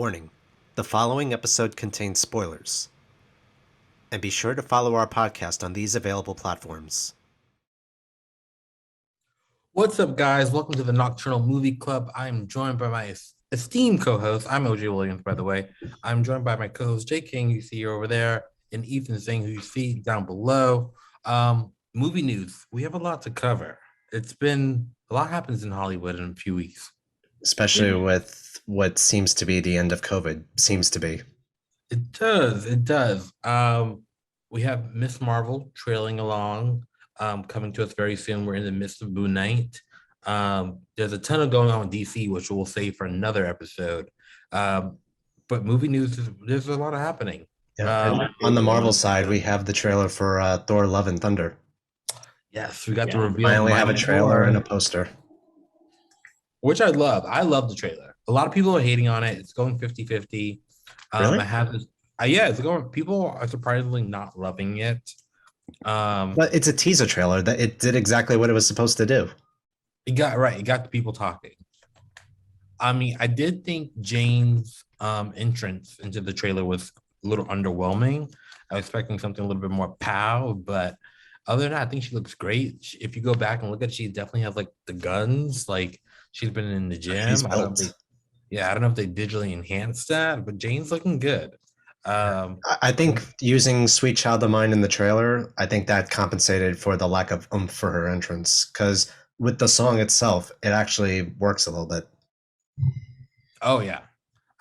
Warning: the following episode contains spoilers. And be sure to follow our podcast on these available platforms. What's up, guys? Welcome to the Nocturnal Movie Club. I'm joined by my esteemed co-host. I'm OJ Williams, by the way. I'm joined by my co-host Jay King, who you see over there, and Ethan Singh, who you see down below. Movie news. We have a lot to cover. It's been a lot happens in Hollywood in a few weeks. Especially with what seems to be the end of COVID. Seems to be. It does. It does. We have Miss Marvel trailing along, coming to us very soon. We're in the midst of Moon Knight. There's a ton of going on with DC, which we'll save for another episode. But movie news, there's a lot of happening. Yeah. On the Marvel side, we have the trailer for Thor: Love and Thunder. Yes, we got the reveal. I only have a trailer and a poster. Which I love. I love the trailer. A lot of people are hating on it. It's going 50-50. Really? I have this. Yeah, it's going. People are surprisingly not loving it. But it's a teaser trailer that it did exactly what it was supposed to do. It got right. It got the people talking. I mean, I did think Jane's entrance into the trailer was a little underwhelming. I was expecting something a little bit more pow, but other than that, I think she looks great. If you go back and look at it, she definitely has like the guns. Like she's been in the gym. I don't know if they digitally enhanced that, but Jane's looking good. I think using Sweet Child of Mine in the trailer, I think that compensated for the lack of oomph for her entrance. Because with the song itself, it actually works a little bit. Oh yeah,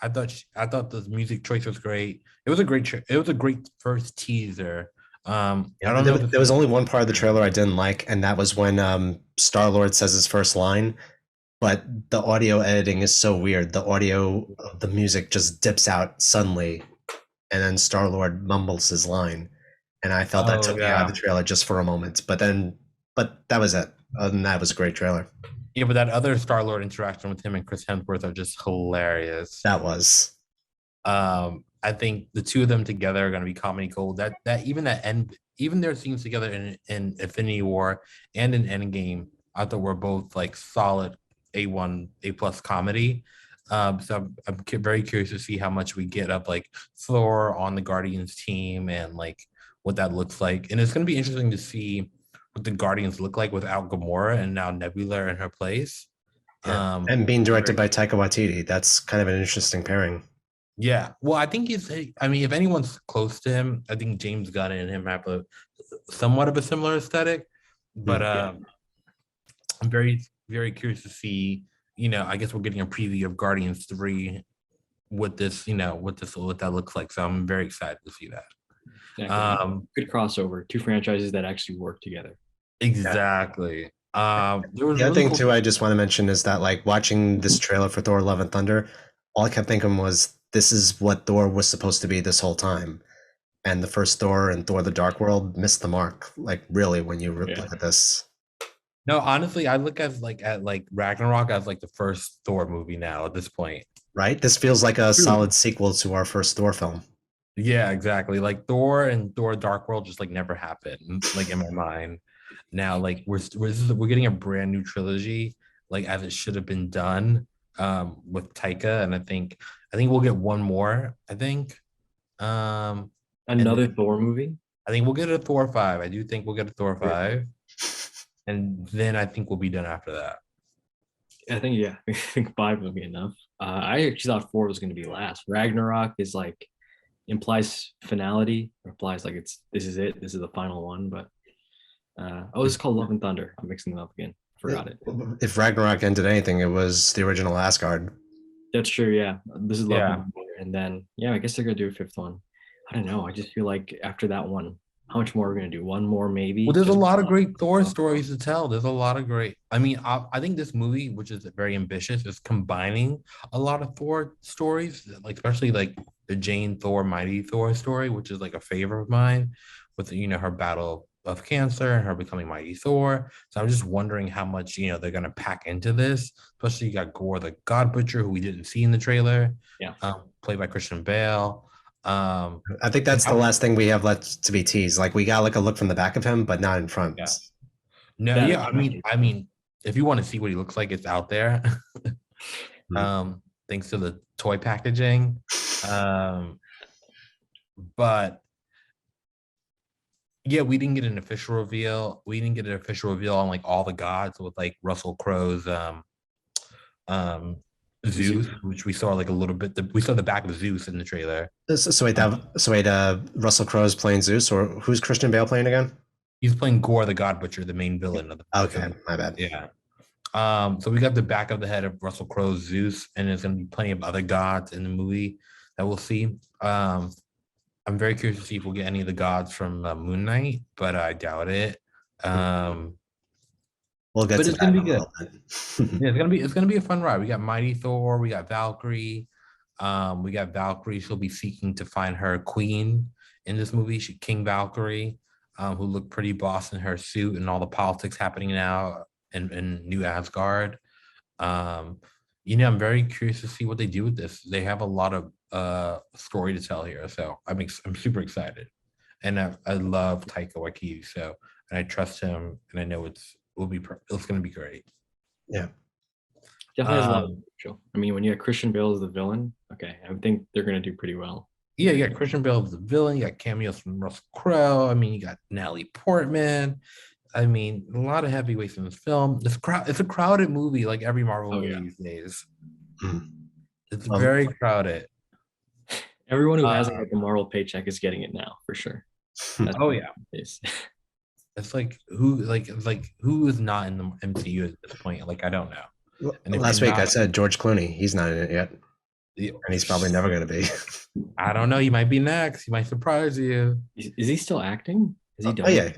I thought the music choice was great. It was a great first teaser. I don't know. There was only one part of the trailer I didn't like, and that was when Star-Lord says his first line. But the audio editing is so weird. The audio of the music just dips out suddenly, and then Star-Lord mumbles his line. And I felt that took me out of the trailer just for a moment. But that was it. Other than that, it was a great trailer. Yeah, but that other Star-Lord interaction with him and Chris Hemsworth are just hilarious. That was. I think the two of them together are going to be comedy gold. Even their scenes together in Infinity War and in Endgame, I thought were both like solid A1, A+ comedy. So I'm very curious to see how much we get of like Thor on the Guardians team and like what that looks like. And it's going to be interesting to see what the Guardians look like without Gamora and now Nebula in her place. Yeah. And being directed by Taika Waititi, that's kind of an interesting pairing. Yeah. Well, I think if anyone's close to him, I think James Gunn and him have somewhat of a similar aesthetic. But I'm very, very curious to see, I guess we're getting a preview of Guardians 3 with this, what that looks like. So I'm very excited to see that. Yeah, good crossover. Two franchises that actually work together. Exactly. The other thing too I just want to mention is that like watching this trailer for Thor: Love and Thunder, all I kept thinking was this is what Thor was supposed to be this whole time. And the first Thor and Thor: The Dark World missed the mark, like really, when you look at this. No, honestly, I look at Ragnarok as like the first Thor movie now at this point. Right? This feels like a solid sequel to our first Thor film. Yeah, exactly. Like Thor and Thor: Dark World just like never happened, like in my mind. Now, like we're getting a brand new trilogy, like as it should have been done, with Taika, and I think we'll get one more. I think, another Thor movie. I think we'll get a Thor 5. I do think we'll get a Thor 5, and then I think we'll be done after that. I think 5 will be enough. I actually thought 4 was going to be last. Ragnarok is like implies finality, implies like this is it. This is the final one, but. It's called Love and Thunder. I'm mixing them up again. Forgot it. If Ragnarok ended anything, it was the original Asgard. That's true. Yeah, this is Love and Thunder, and then I guess they're gonna do a 5th one. I don't know. I just feel like after that one, how much more are we gonna do? One more, maybe. Well, there's a lot of great Thor stories to tell. There's a lot of great. I mean, I think this movie, which is very ambitious, is combining a lot of Thor stories, like especially like the Jane Thor, Mighty Thor story, which is like a favorite of mine, with her battle of cancer and her becoming Mighty Thor. So I'm just wondering how much they're gonna pack into this. Especially you got Gore the God Butcher, who we didn't see in the trailer. Yeah. Played by Christian Bale. I think that's the last thing we have left to be teased. Like we got like a look from the back of him, but not in front. Yeah. No, yeah. I mean, if you want to see what he looks like, it's out there. thanks to the toy packaging. But yeah, we didn't get an official reveal. We didn't get an official reveal on like all the gods with like Russell Crowe's um Zeus, which we saw like a little bit. We saw the back of Zeus in the trailer. So wait, Russell Crowe's playing Zeus, or who's Christian Bale playing again? He's playing Gore the God Butcher, the main villain of the. Okay, my bad. Yeah. So we got the back of the head of Russell Crowe's Zeus, and there's gonna be plenty of other gods in the movie that we'll see. I'm very curious to see if we'll get any of the gods from Moon Knight, but I doubt it. We'll get But to it's that gonna in be a good. little bit. Yeah, it's gonna be a fun ride. We got Mighty Thor, we got Valkyrie. We got Valkyrie. She'll be seeking to find her queen in this movie. King Valkyrie, who looked pretty boss in her suit and all the politics happening now in New Asgard. I'm very curious to see what they do with this. They have a lot of story to tell here, so I'm super excited, and I love Taika Waititi, so and I trust him, and I know it's going to be great. Yeah, Definitely has a lot of potential. I mean, when you have Christian Bale as the villain, okay, I think they're gonna do pretty well. Yeah, you got Christian Bale as the villain. You got cameos from Russell Crowe. I mean, you got Natalie Portman. I mean, a lot of heavyweights in this film. It's a crowded movie, like every Marvel movie these days. It's very crowded. Everyone who has like a Marvel paycheck is getting it now for sure. Oh yeah, it's like who is not in the MCU at this point? Like I don't know. And last week I said George Clooney. He's not in it yet, and he's probably never going to be. I don't know. He might be next. He might surprise you. Is he still acting? Is he done? Oh yeah.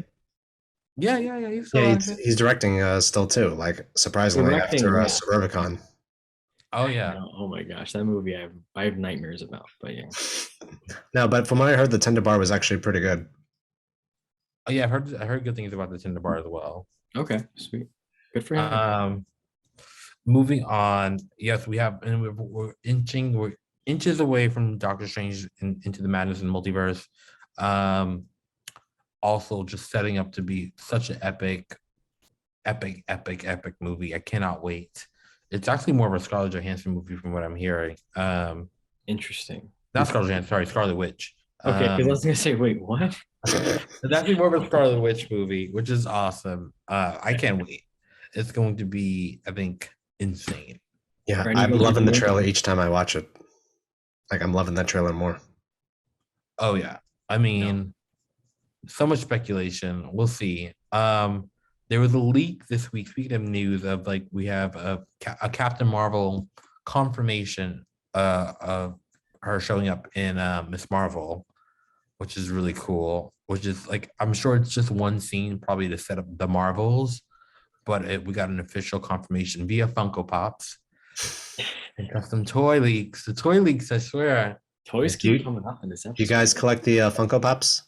Yeah. He's directing still too. Like surprisingly after Suburbicon. Oh yeah. Oh my gosh, that movie I have nightmares about. But yeah. No, but from what I heard, the Tender Bar was actually pretty good. Oh yeah, I heard good things about the Tender Bar as well. Okay, sweet, good for him. Moving on. Yes, we're inches away from Doctor Strange into the Madness and Multiverse. Also, just setting up to be such an epic movie. I cannot wait. It's actually more of a Scarlett Johansson movie from what I'm hearing. Interesting. Not Scarlett Johansson, sorry, Scarlet Witch. Okay, because I was gonna say, wait, what? It's actually more of a Scarlet Witch movie, which is awesome. I can't wait. It's going to be, I think, insane. Yeah, I'm loving the trailer each time I watch it. Like I'm loving that trailer more. Oh yeah, I mean, so much speculation. We'll see. There was a leak this week. Speaking of news, of like we have a Captain Marvel confirmation of her showing up in Miss Marvel, which is really cool. Which is like I'm sure it's just one scene, probably to set up the Marvels, but we got an official confirmation via Funko Pops and custom toy leaks. The toy leaks, I swear. Toys keep coming up in this episode. Do you guys collect the Funko Pops?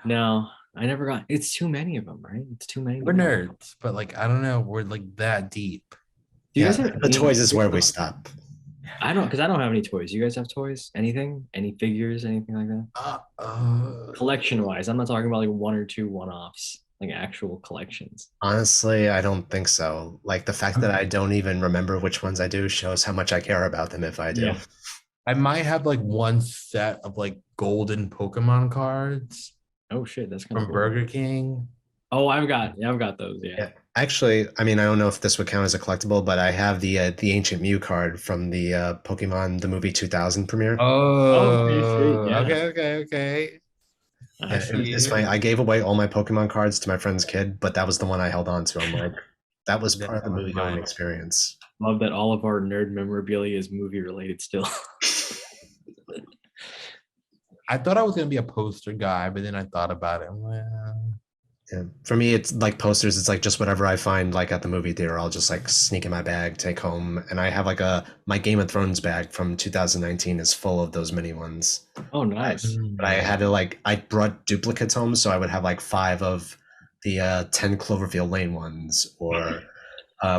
No, I never got. It's too many of them, right? It's too many. We're nerds, but like I don't know, we're like that deep. Do you guys have the toys is where we stop. I don't, because I don't have any toys. You guys have toys? Anything? Any figures? Anything like that? Collection wise, I'm not talking about like one or two one-offs, like actual collections. Honestly, I don't think so. Like the fact that I don't even remember which ones I do shows how much I care about them if I do. Yeah. I might have like one set of like golden Pokemon cards. Oh shit, that's kind of from Burger King. Oh, I've got those. Yeah. Actually, I mean, I don't know if this would count as a collectible, but I have the Ancient Mew card from the Pokemon the movie 2000 premiere. Oh, yeah. Okay. It's funny. I gave away all my Pokemon cards to my friend's kid, but that was the one I held on to. I'm like, that was part of the movie going experience. Love that all of our nerd memorabilia is movie related still. I thought I was gonna be a poster guy, but then I thought about it. Yeah. For me, it's like posters. It's like just whatever I find like at the movie theater, I'll just like sneak in my bag, take home, and I have like my Game of Thrones bag from 2019 is full of those mini ones. Oh, nice! But I had to I brought duplicates home, so I would have like 5 of the 10 Cloverfield Lane ones, or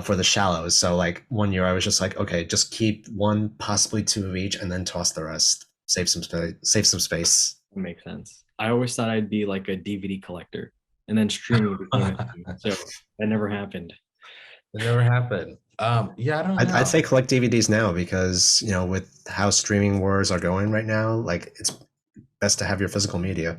for the Shallows. So like one year, I was just like, okay, just keep 1, possibly 2 of each, and then toss the rest. Save some space. That makes sense. I always thought I'd be like a DVD collector, and then streaming became a thing. So that never happened. It never happened. Yeah, I don't know. I'd say collect DVDs now because with how streaming wars are going right now, like it's best to have your physical media.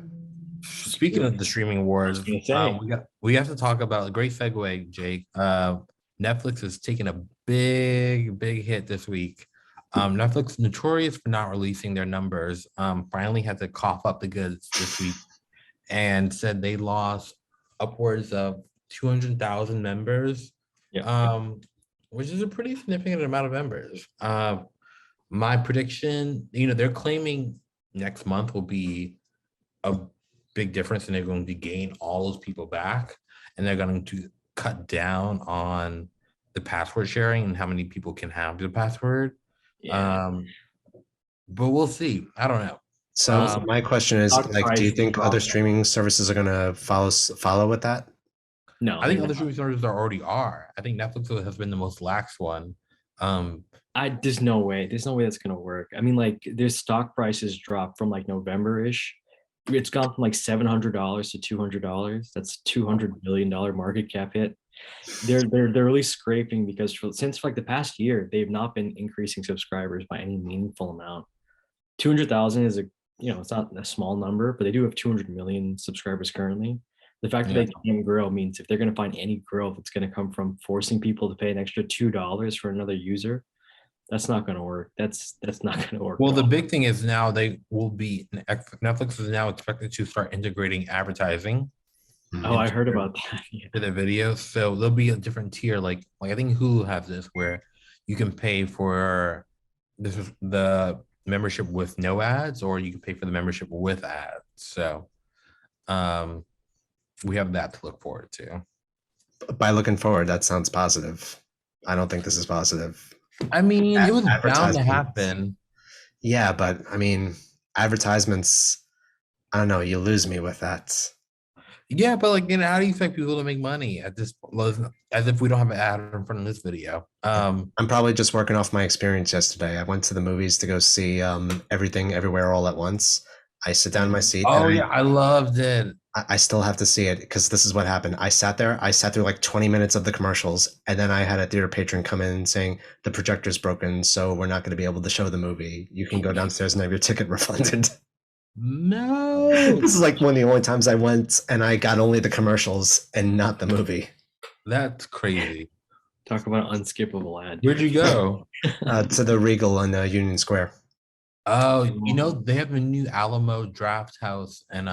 Speaking of the streaming wars, gonna say. we have to talk about a great segue, Jake. Netflix is taking a big hit this week. Netflix, notorious for not releasing their numbers, finally had to cough up the goods this week and said they lost upwards of 200,000 members, Yeah. which is a pretty significant amount of members. My prediction, they're claiming next month will be a big difference, and they're going to gain all those people back, and they're going to cut down on the password sharing and how many people can have the password. Yeah. But we'll see. I don't know. So my question is, Stock like, do you price think other dropped. streaming services are gonna follow with that? No, I think they're other not. streaming services already are. I think Netflix has been the most lax one. There's no way. There's no way that's gonna work. I mean, like their stock prices dropped from like November-ish. It's gone from like $700 to $200. That's $200 billion market cap hit. They're really scraping because since like the past year, they've not been increasing subscribers by any meaningful amount. 200,000 is it's not a small number, but they do have 200 million subscribers currently. The fact that Yeah. they can't grow means if they're going to find any growth, it's going to come from forcing people to pay an extra $2 for another user. That's not going to work. That's not going to work. Well, at the all. big thing is now Netflix is now expected to start integrating advertising Oh, I heard about that. Yeah. to their videos. So there'll be a different tier. Like I think Hulu has this where you can pay for the membership with no ads, or you can pay for the membership with ads. So um we have that to look forward to. By looking forward, that sounds positive. I don't think this is positive. I mean, it was bound to Advertisements. happen. Yeah, but I mean, advertisements. I don't know. You lose me with that. Yeah, but how do you expect people to make money at this, as if we don't have an ad in front of this video? I'm probably just working off my experience yesterday. I went to the movies to go see Everything Everywhere All at Once. I sit down in my seat. Oh and yeah, I loved it. I still have to see it because this is what happened. I sat there. I sat through like 20 minutes of the commercials, and then I had a theater patron come in saying the projector's broken, so we're not going to be able to show the movie. You can go downstairs and have your ticket refunded. No, This is like one of the only times I went and I got only the commercials and not the movie. that's crazy. Talk about an unskippable ad. Where'd you go? To the Regal in Union Square. Oh, they have a new Alamo Draft House and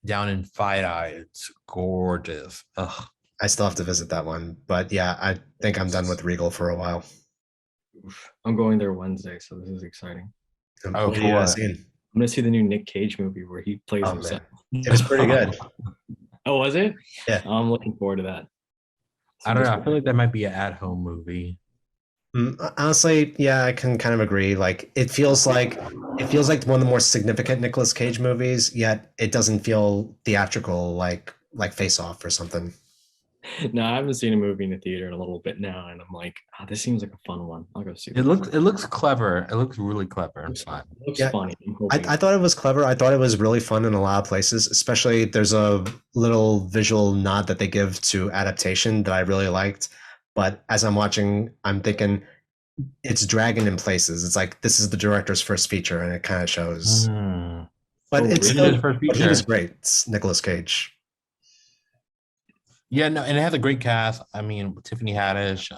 down in Fight Eye. It's gorgeous. Ugh. I still have to visit that one, but yeah, I think I'm done with Regal for a while. I'm going there Wednesday, so this is exciting. Oh, What are for you what? seeing? I'm gonna see the new Nick Cage movie where he plays Oh, himself. It was pretty good. Oh, was it? Yeah. I'm looking forward to that. I don't know. I feel like that might be an at-home movie. Honestly, yeah, I can kind of agree. Like it feels like one of the more significant Nicolas Cage movies, yet it doesn't feel theatrical like Face Off or something. No, I haven't seen a movie in the theater in a little bit now, and I'm like, this seems like a fun one. I'll go see It looks clever. It looks really clever and fun. It looks Yeah. funny. I thought it was clever. I thought it was really fun in a lot of places, especially there's a little visual nod that they give to adaptation that I really liked. But as I'm watching, I'm thinking it's dragging in places. It's like this is the director's first feature, and it kind of shows. But Oh, it's It is still, his first but he was feature. great. It's Nicolas Cage. Yeah, no, and it has a great cast. I mean, Tiffany Haddish,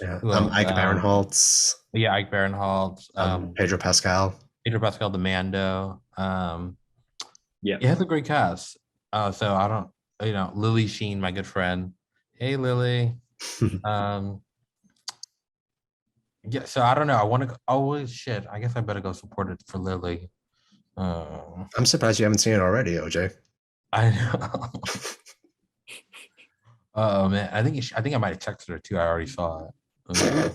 Yeah, who else? Ike Barinholtz, Yeah, Ike Barinholtz, Pedro Pascal. Peter Pascal, the Mando. Yeah. It has a great cast. So I don't, Lily Sheen, my good friend. Hey, Lily. Yeah, so I don't know. I want to. Oh shit! I guess I better go support it for Lily. I'm surprised you haven't seen it already, OJ. I know. Oh man, I think I might have texted her too. I already saw it.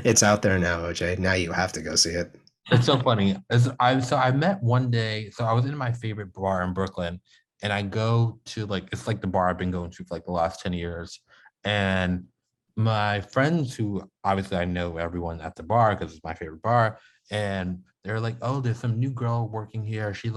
It's out there now, OJ. Now you have to go see it. It's so funny. I met one day. So I was in my favorite bar in Brooklyn, and I go to it's like the bar I've been going to for like the last 10 years. And my friends, who obviously I know everyone at the bar because it's my favorite bar, and they're like, "Oh, there's some new girl working here. She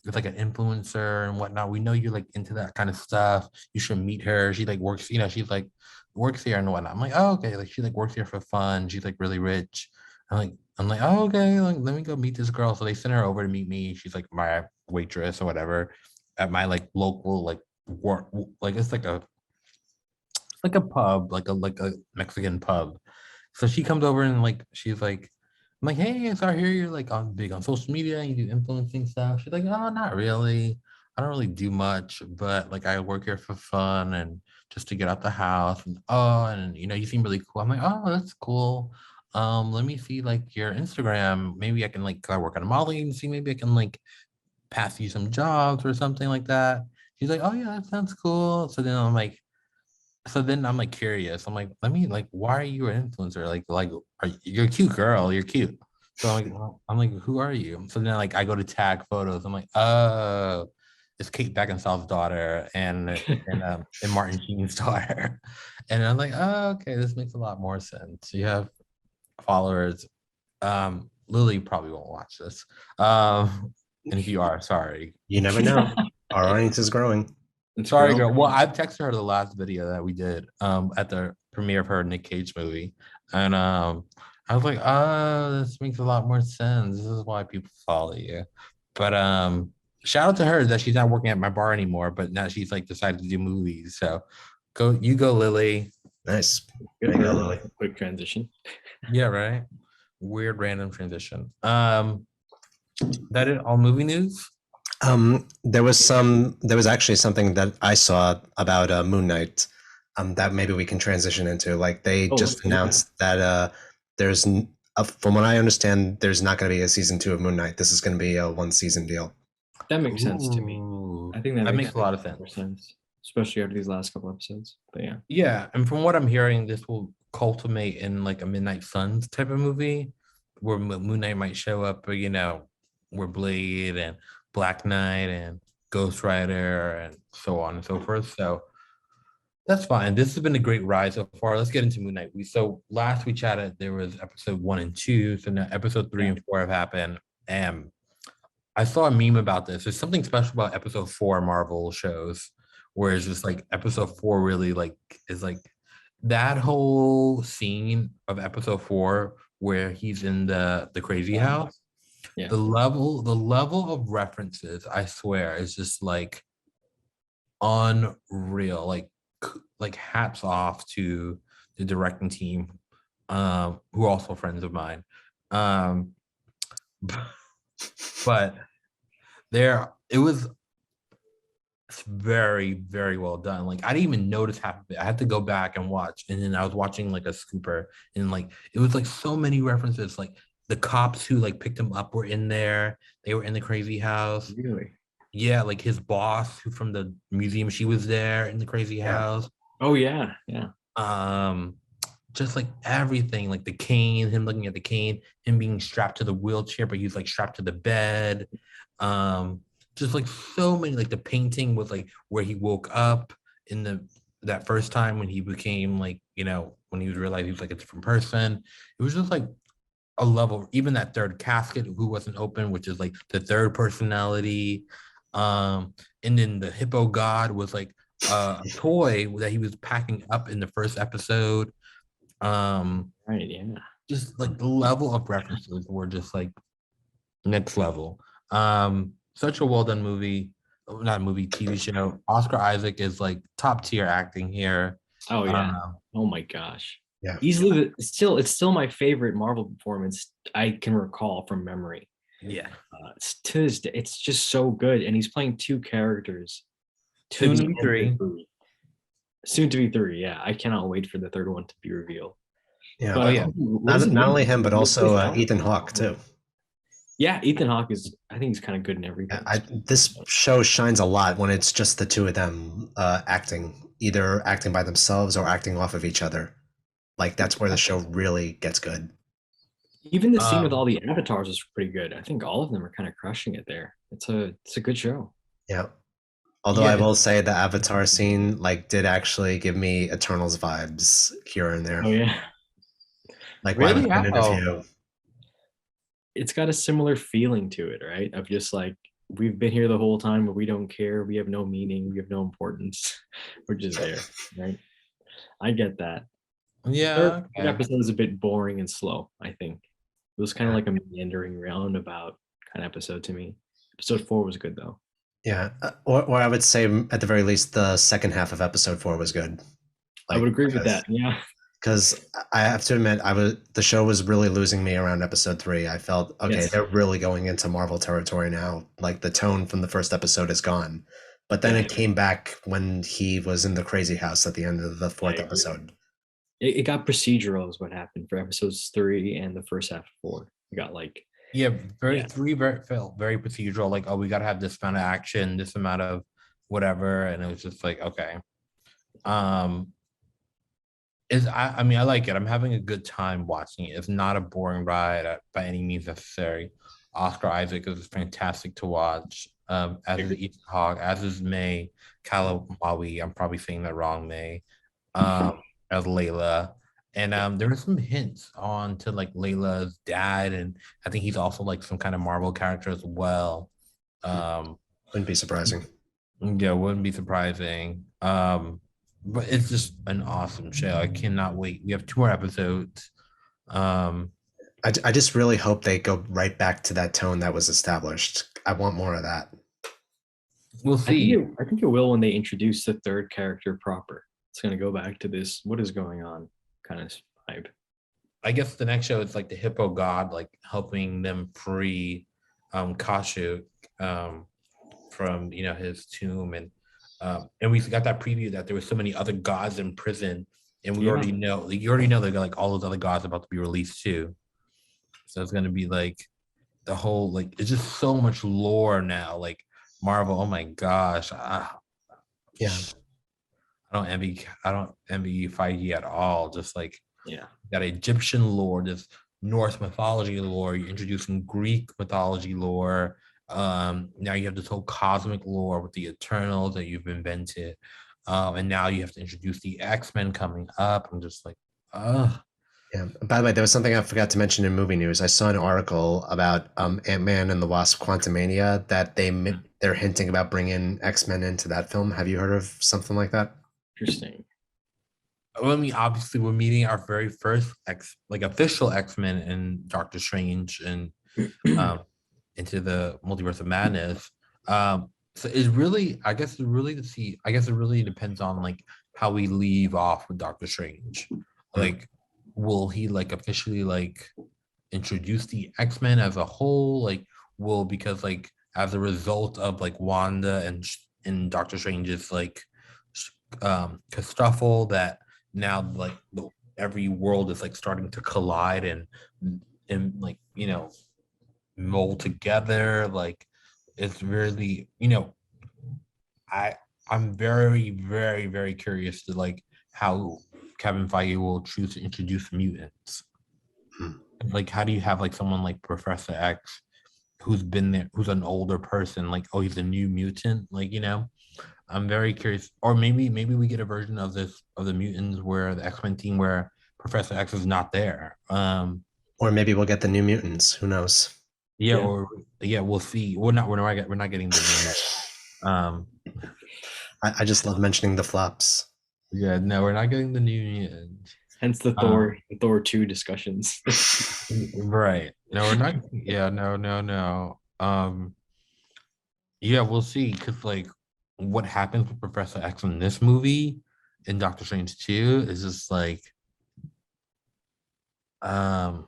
is like an influencer and whatnot. We know you're like into that kind of stuff. You should meet her. She like works, she's like works here and whatnot. I'm like, oh, okay. Like she like works here for fun. She's like really rich. I'm like, oh, okay. Like, let me go meet this girl. So they send her over to meet me. She's like my waitress or whatever at my like local like work. Like it's like a pub, like a Mexican pub. So she comes over and like she's like, I'm like, hey, so I hear you're like on big on social media and you do influencing stuff. She's like, oh, not really. I don't really do much, but like I work here for fun and just to get out the house. And and you seem really cool. I'm like, oh, that's cool. Let me see like your Instagram. Maybe I can like 'cause I work at a modeling agency. Maybe I can like pass you some jobs or something like that. She's like, oh yeah, that sounds cool. So then I'm like curious. I'm like, let me like, why are you an influencer? You're a cute girl. You're cute. So I'm like, who are you? So then like I go to tag photos. I'm like, oh, it's Kate Beckinsale's daughter and Martin Sheen's daughter. And I'm like, oh, okay, this makes a lot more sense. You have followers. Lily probably won't watch this. And if you are, sorry. You never know. Our audience is growing. It's Sorry, growing. girl. Well, I've texted her the last video that we did at the premiere of her Nick Cage movie. And I was like, oh, this makes a lot more sense. This is why people follow you. But shout out to her that she's not working at my bar anymore, but now she's like decided to do movies. So go, Lily. Nice. Good There you for go, her. Lily. Quick transition. Yeah, right. Weird random transition. That it all movie news? There was actually something that I saw about Moon Knight that maybe we can transition into. Like they Oh, just let's do that. announced that from what I understand, there's not going to be a season 2 of Moon Knight. This is going to be a 1 season deal. That makes sense to me. Ooh, I think that that makes makes a lot of more sense. sense, especially after these last couple episodes. But yeah, Yeah, and from what I'm hearing, this will culminate in like a Midnight Suns type of movie where Moon Knight might show up, where Blade and Black Knight and Ghost Rider and so on and so forth. So that's fine. This has been a great ride so far. Let's get into Moon Knight. So last we chatted, there was episode 1 and 2. So now episode 3 and 4 have happened. And I saw a meme about this. There's something special about episode 4 Marvel shows, where it's just like episode 4 really like is like that whole scene of episode 4 where he's in the crazy house. yeah. The level of references, I swear, is just like unreal. Like hats off to the directing team, who are also friends of mine. Um, but it was very, very well done. Like I didn't even notice half of it. I had to go back and watch, and then I was watching like a scooper, and like it was like so many references. Like the cops who like picked him up were in there. They were in the crazy house. Really? Yeah, like his boss who from the museum, she was there in the crazy Yeah. house. Oh yeah, yeah. Just like everything, like the cane, him looking at the cane, him being strapped to the wheelchair, but he's like strapped to the bed. Just like so many, like the painting was like where he woke up in that first time when he became like, when he was realized he was like a different person. It was just like a level, even that third casket who wasn't open, which is like the third personality. And then the hippo god was like a toy that he was packing up in the first episode. Right, yeah. Just like the level of references were just like next level. Such a well done movie, not a movie, TV show. Oscar Isaac is like top tier acting here. Oh yeah. Oh my gosh. Yeah. Easily, it's still my favorite Marvel performance I can recall from memory. Yeah. It's to this day, it's just so good, and he's playing two characters. Soon to the be end of the three. movie. Soon to be 3. Yeah, I cannot wait for the third one to be revealed. Yeah. But yeah. Not only him, but also Ethan Hawke too. Yeah, Ethan Hawke I think he's kind of good in everything. This show shines a lot when it's just the two of them acting, either acting by themselves or acting off of each other. Like that's where the show really gets good. Even the scene with all the avatars is pretty good. I think all of them are kind of crushing it there. It's a good show. Yeah. Although I will say the Avatar scene did actually give me Eternals vibes here and there. Oh yeah. Like Really? my point of view. It's got a similar feeling to it, right? Of just like we've been here the whole time, but we don't care. We have no meaning. We have no importance. We're just there, right? I get that. Yeah. Third Okay. episode is a bit boring and slow, I think. It was kind of Yeah. like a meandering roundabout kind of episode to me. Episode 4 was good though. Yeah, or I would say at the very least the second half of episode 4 was good. I would agree with that. Yeah. Because I have to admit, the show was really losing me around episode 3. I felt okay, Yes. they're really going into Marvel territory now. Like the tone from the first episode is gone, but then Yeah. it came back when he was in the crazy house at the end of the 4th agree. episode. It got procedural is what happened for episodes 3 and the first half of 4. It got like Yeah, Yeah. felt very procedural. Like, oh, we gotta have this amount of action, this amount of whatever, and it was just like, okay. I mean, I like it. I'm having a good time watching it. It's not a boring ride by any means necessary. Oscar Isaac is fantastic to watch. As is Ethan Hawke, as is May Kalamawi. I'm probably saying that wrong, May. As Layla. And there were some hints on to like Layla's dad, and I think he's also like some kind of Marvel character as well. Wouldn't be surprising. Yeah, wouldn't be surprising. But it's just an awesome show. I cannot wait. We have 2 more episodes. I just really hope they go right back to that tone that was established. I want more of that. We'll see. I think it will when they introduce the third character proper. It's gonna go back to this what is going on kind of vibe. I guess the next show is like the Hippo God, like helping them free Kashu from his tomb, and we got that preview that there were so many other gods in prison, and we already know they got like all those other gods about to be released too. So it's gonna be like the whole like it's just so much lore now. Like Marvel, oh my gosh, Yeah. I don't envy Feige at all. Just like Yeah. got Egyptian lore, this Norse mythology lore. You're introducing Greek mythology lore. Now you have this whole cosmic lore with the Eternals that you've invented, and now you have to introduce the X-Men coming up. I'm just like, Yeah. By the way, there was something I forgot to mention in movie news. I saw an article about Ant-Man and the Wasp: Quantumania that they're hinting about bringing X-Men into that film. Have you heard of something like that? Interesting. Well, I mean, obviously, we're meeting our very first official X-Men in Doctor Strange and into the Multiverse of Madness. So it's really, I guess it really depends on like how we leave off with Doctor Strange. Like, will he like officially like introduce the X-Men as a whole? Like, because like as a result of like Wanda and Doctor Strange's like kerfuffle that now like every world is like starting to collide and like mold together. Like it's really I'm very very very curious to like how Kevin Feige will choose to introduce mutants. Like how do you have like someone like Professor X who's been there, who's an older person, like, oh, he's a new mutant, like, I'm very curious. Or maybe we get a version of the mutants where the X-Men team where Professor X is not there. Or maybe we'll get the New Mutants. Who knows? Yeah. We'll see. We're not getting the I just love mentioning the flops. Yeah, no, we're not getting the New Mutants. Hence the Thor 2 discussions. Right. No, we're not. Yeah, no. Yeah, we'll see. Because like what happens with Professor X in this movie in Doctor Strange 2 is just like I'm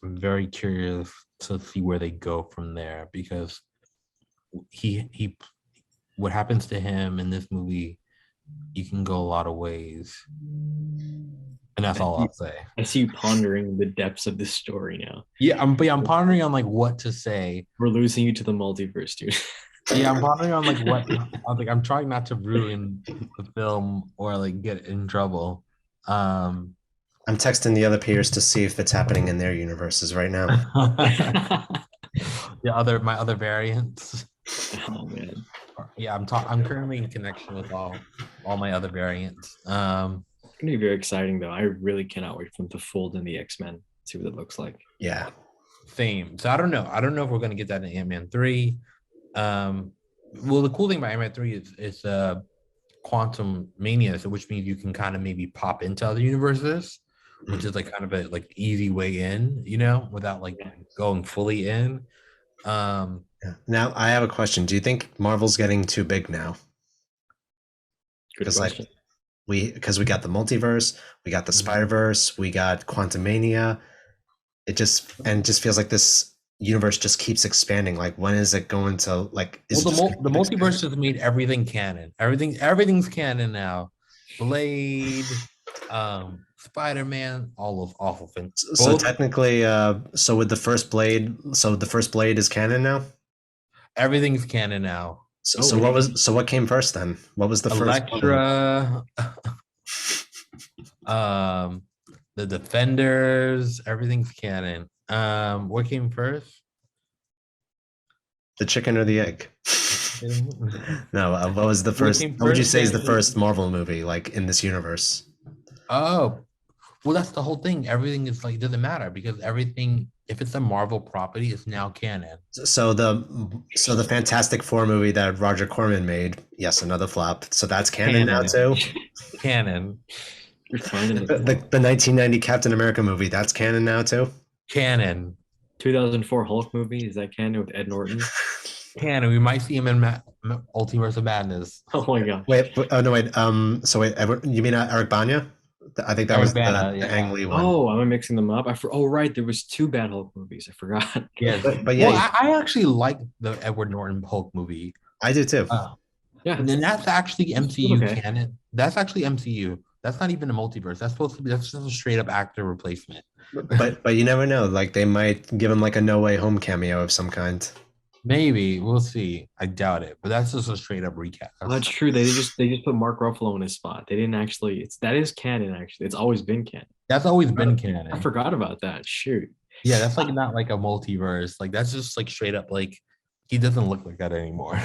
very curious to see where they go from there, because he what happens to him in this movie, you can go a lot of ways. And that's all I'll say. I see you pondering the depths of this story now. Yeah, I'm pondering on like what to say. We're losing you to the multiverse, dude. Yeah, I'm pondering on like what I'm trying not to ruin the film or like get in trouble. I'm texting the other peers to see if it's happening in their universes right now. My other variants. Oh man. Yeah, I'm currently in connection with all my other variants. It's gonna be very exciting though. I really cannot wait for them to fold in the X-Men, see what it looks like. Yeah. Same. So I don't know if we're gonna get that in Ant-Man 3. Well, the cool thing about Iron Man 3 is quantum mania, so which means you can kind of maybe pop into other universes, which is like kind of a like easy way in, without like going fully in. Yeah. Now I have a question. Do you think Marvel's getting too big now? Good Because like question. we got the multiverse, we got the Mhm. Spider-Verse, we got Quantum Mania. It just feels like this universe just keeps expanding. Like when is it going to like Well, is it just gonna the keep expanding? multiverse has made everything canon. Everything's canon now. Blade, Spider-Man, all those awful things. So Both technically, so with the first Blade, so the first Blade is canon now. everything's canon now. Oh, really? So what came first then? What was the first Marvel Elektra, um, the Defenders, everything's canon. What came first? The chicken or the egg? No, what was the What first? came What would you first? say is the first Marvel movie like in this universe? Oh, well, that's the whole thing. Everything is like doesn't matter because everything, if it's a Marvel property, it's now canon. So the Fantastic Four movie that Roger Corman made, yes, another flop. So that's canon now Canon. too. Canon, You're finding it. The 1990 Captain America movie, that's canon now too. canon, 2004 Hulk movie, is that canon with Ed Norton? canon. We might see him in Multiverse of Madness. Oh my god. Oh no, wait. So wait, you mean Eric Bana? I think that was Eric Bana, the Ang yeah. Lee one. Oh, am I mixing them up? Oh, right. There was two bad Hulk movies. I forgot. Yes. But yeah, Well, I actually like the Edward Norton Hulk movie. I do too. Yeah. But then that's actually It's MCU okay. canon. That's actually MCU. That's not even a multiverse. That's supposed to be that's just a straight up actor replacement. But you never know. Like they might give him like a No Way Home cameo of some kind. Maybe we'll see. I doubt it, but that's just a straight up recast. Oh, that's true. They just put Mark Ruffalo in his spot. They didn't actually. That is canon. Actually, it's always been canon. That's always been I canon. forgot about that. Shoot. Yeah, that's like not like a multiverse. Like that's just like straight up like he doesn't look like that anymore.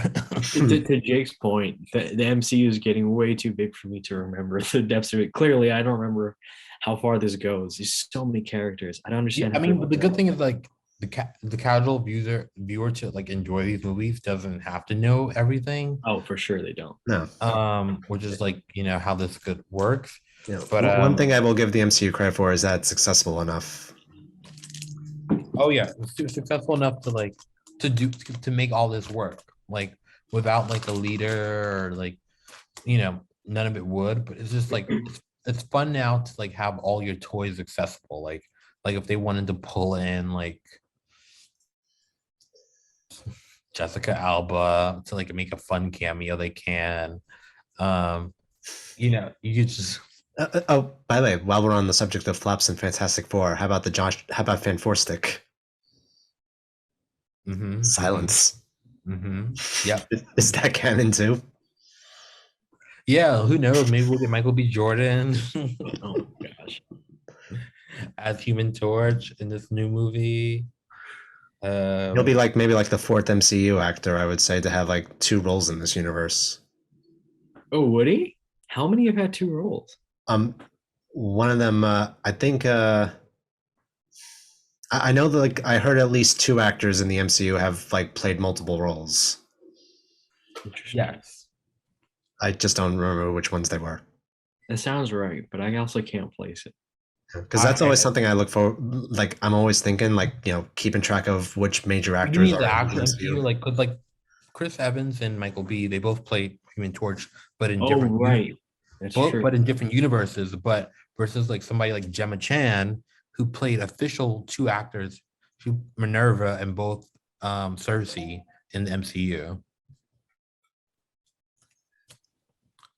To Jake's point, the MCU is getting way too big for me to remember the depths of it. Clearly, I don't remember how far this goes. There's so many characters. I don't Yeah, understand. I mean, but the good thing is like the casual viewer to like enjoy these movies doesn't have to know everything. Oh, for sure they don't. No. Which is like how this good works. Yeah. But One thing I will give the MCU credit for is that it's accessible enough. oh yeah, it's successful enough to like to make all this work like without like a leader or like none of it would. But it's just like it's fun now to like have all your toys accessible. Like if they wanted to pull in like Jessica Alba to like make a fun cameo, they can. Um, you just Oh, by the way, while we're on the subject of flops and Fantastic Four, how about How about Fan Four Stick? Silence. Yeah. Is that canon too? Yeah, who knows? Maybe we'll get Michael B. Jordan Oh my gosh. as Human Torch in this new movie. He'll be like maybe like the fourth MCU actor, I would say, to have like two roles in this universe. Oh, would he? How many have had two roles? One of them, I think, I know that like I heard at least two actors in the MCU have like played multiple roles. Interesting. Yes. I just don't remember which ones they were. That sounds right, but I also can't place it. Because that's always something I look for. Like I'm always thinking, like keeping track of which major You actors mean are the in the actual MCU. MCU, like, cause like Chris Evans and Michael B. They both played Human Torch, but in Oh, different right. That's true. but in different universes. But versus like somebody like Gemma Chan, who played official two actors, Minerva and both Cersei in the MCU.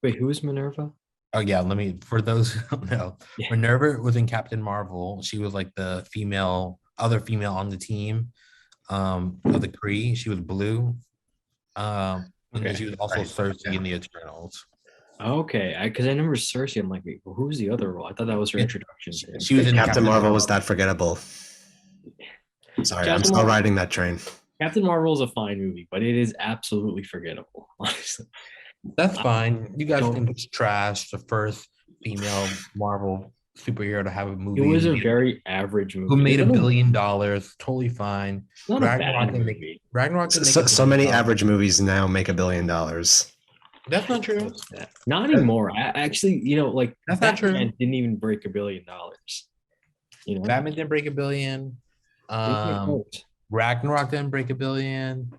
Wait, who is Minerva? Oh yeah, let me for those who don't know. Yeah. Minerva was in Captain Marvel. She was like the other female on the team of the Kree. She was blue. And then she was also Cersei in the Eternals. Okay, because I remember Cersei. I'm like, wait, well, who's the other role? I thought that was her introduction. She was in Captain Marvel was that forgettable. Sorry, I'm still riding that train. Captain Marvel is a fine movie, but it is absolutely forgettable, honestly. That's fine. You guys Don't- think it's trash. The first female Marvel superhero to have a It movie. was a very average movie. Who made It $1 wasn't- billion? Totally fine. Not a bad movie. Ragnarok didn't make So, $1 so billion. many average movies now make $1 billion. That's not true. Not anymore. Actually, like That's not true. Batman didn't even break $1 billion. Batman didn't break $1 billion. Ragnarok didn't break $1 billion.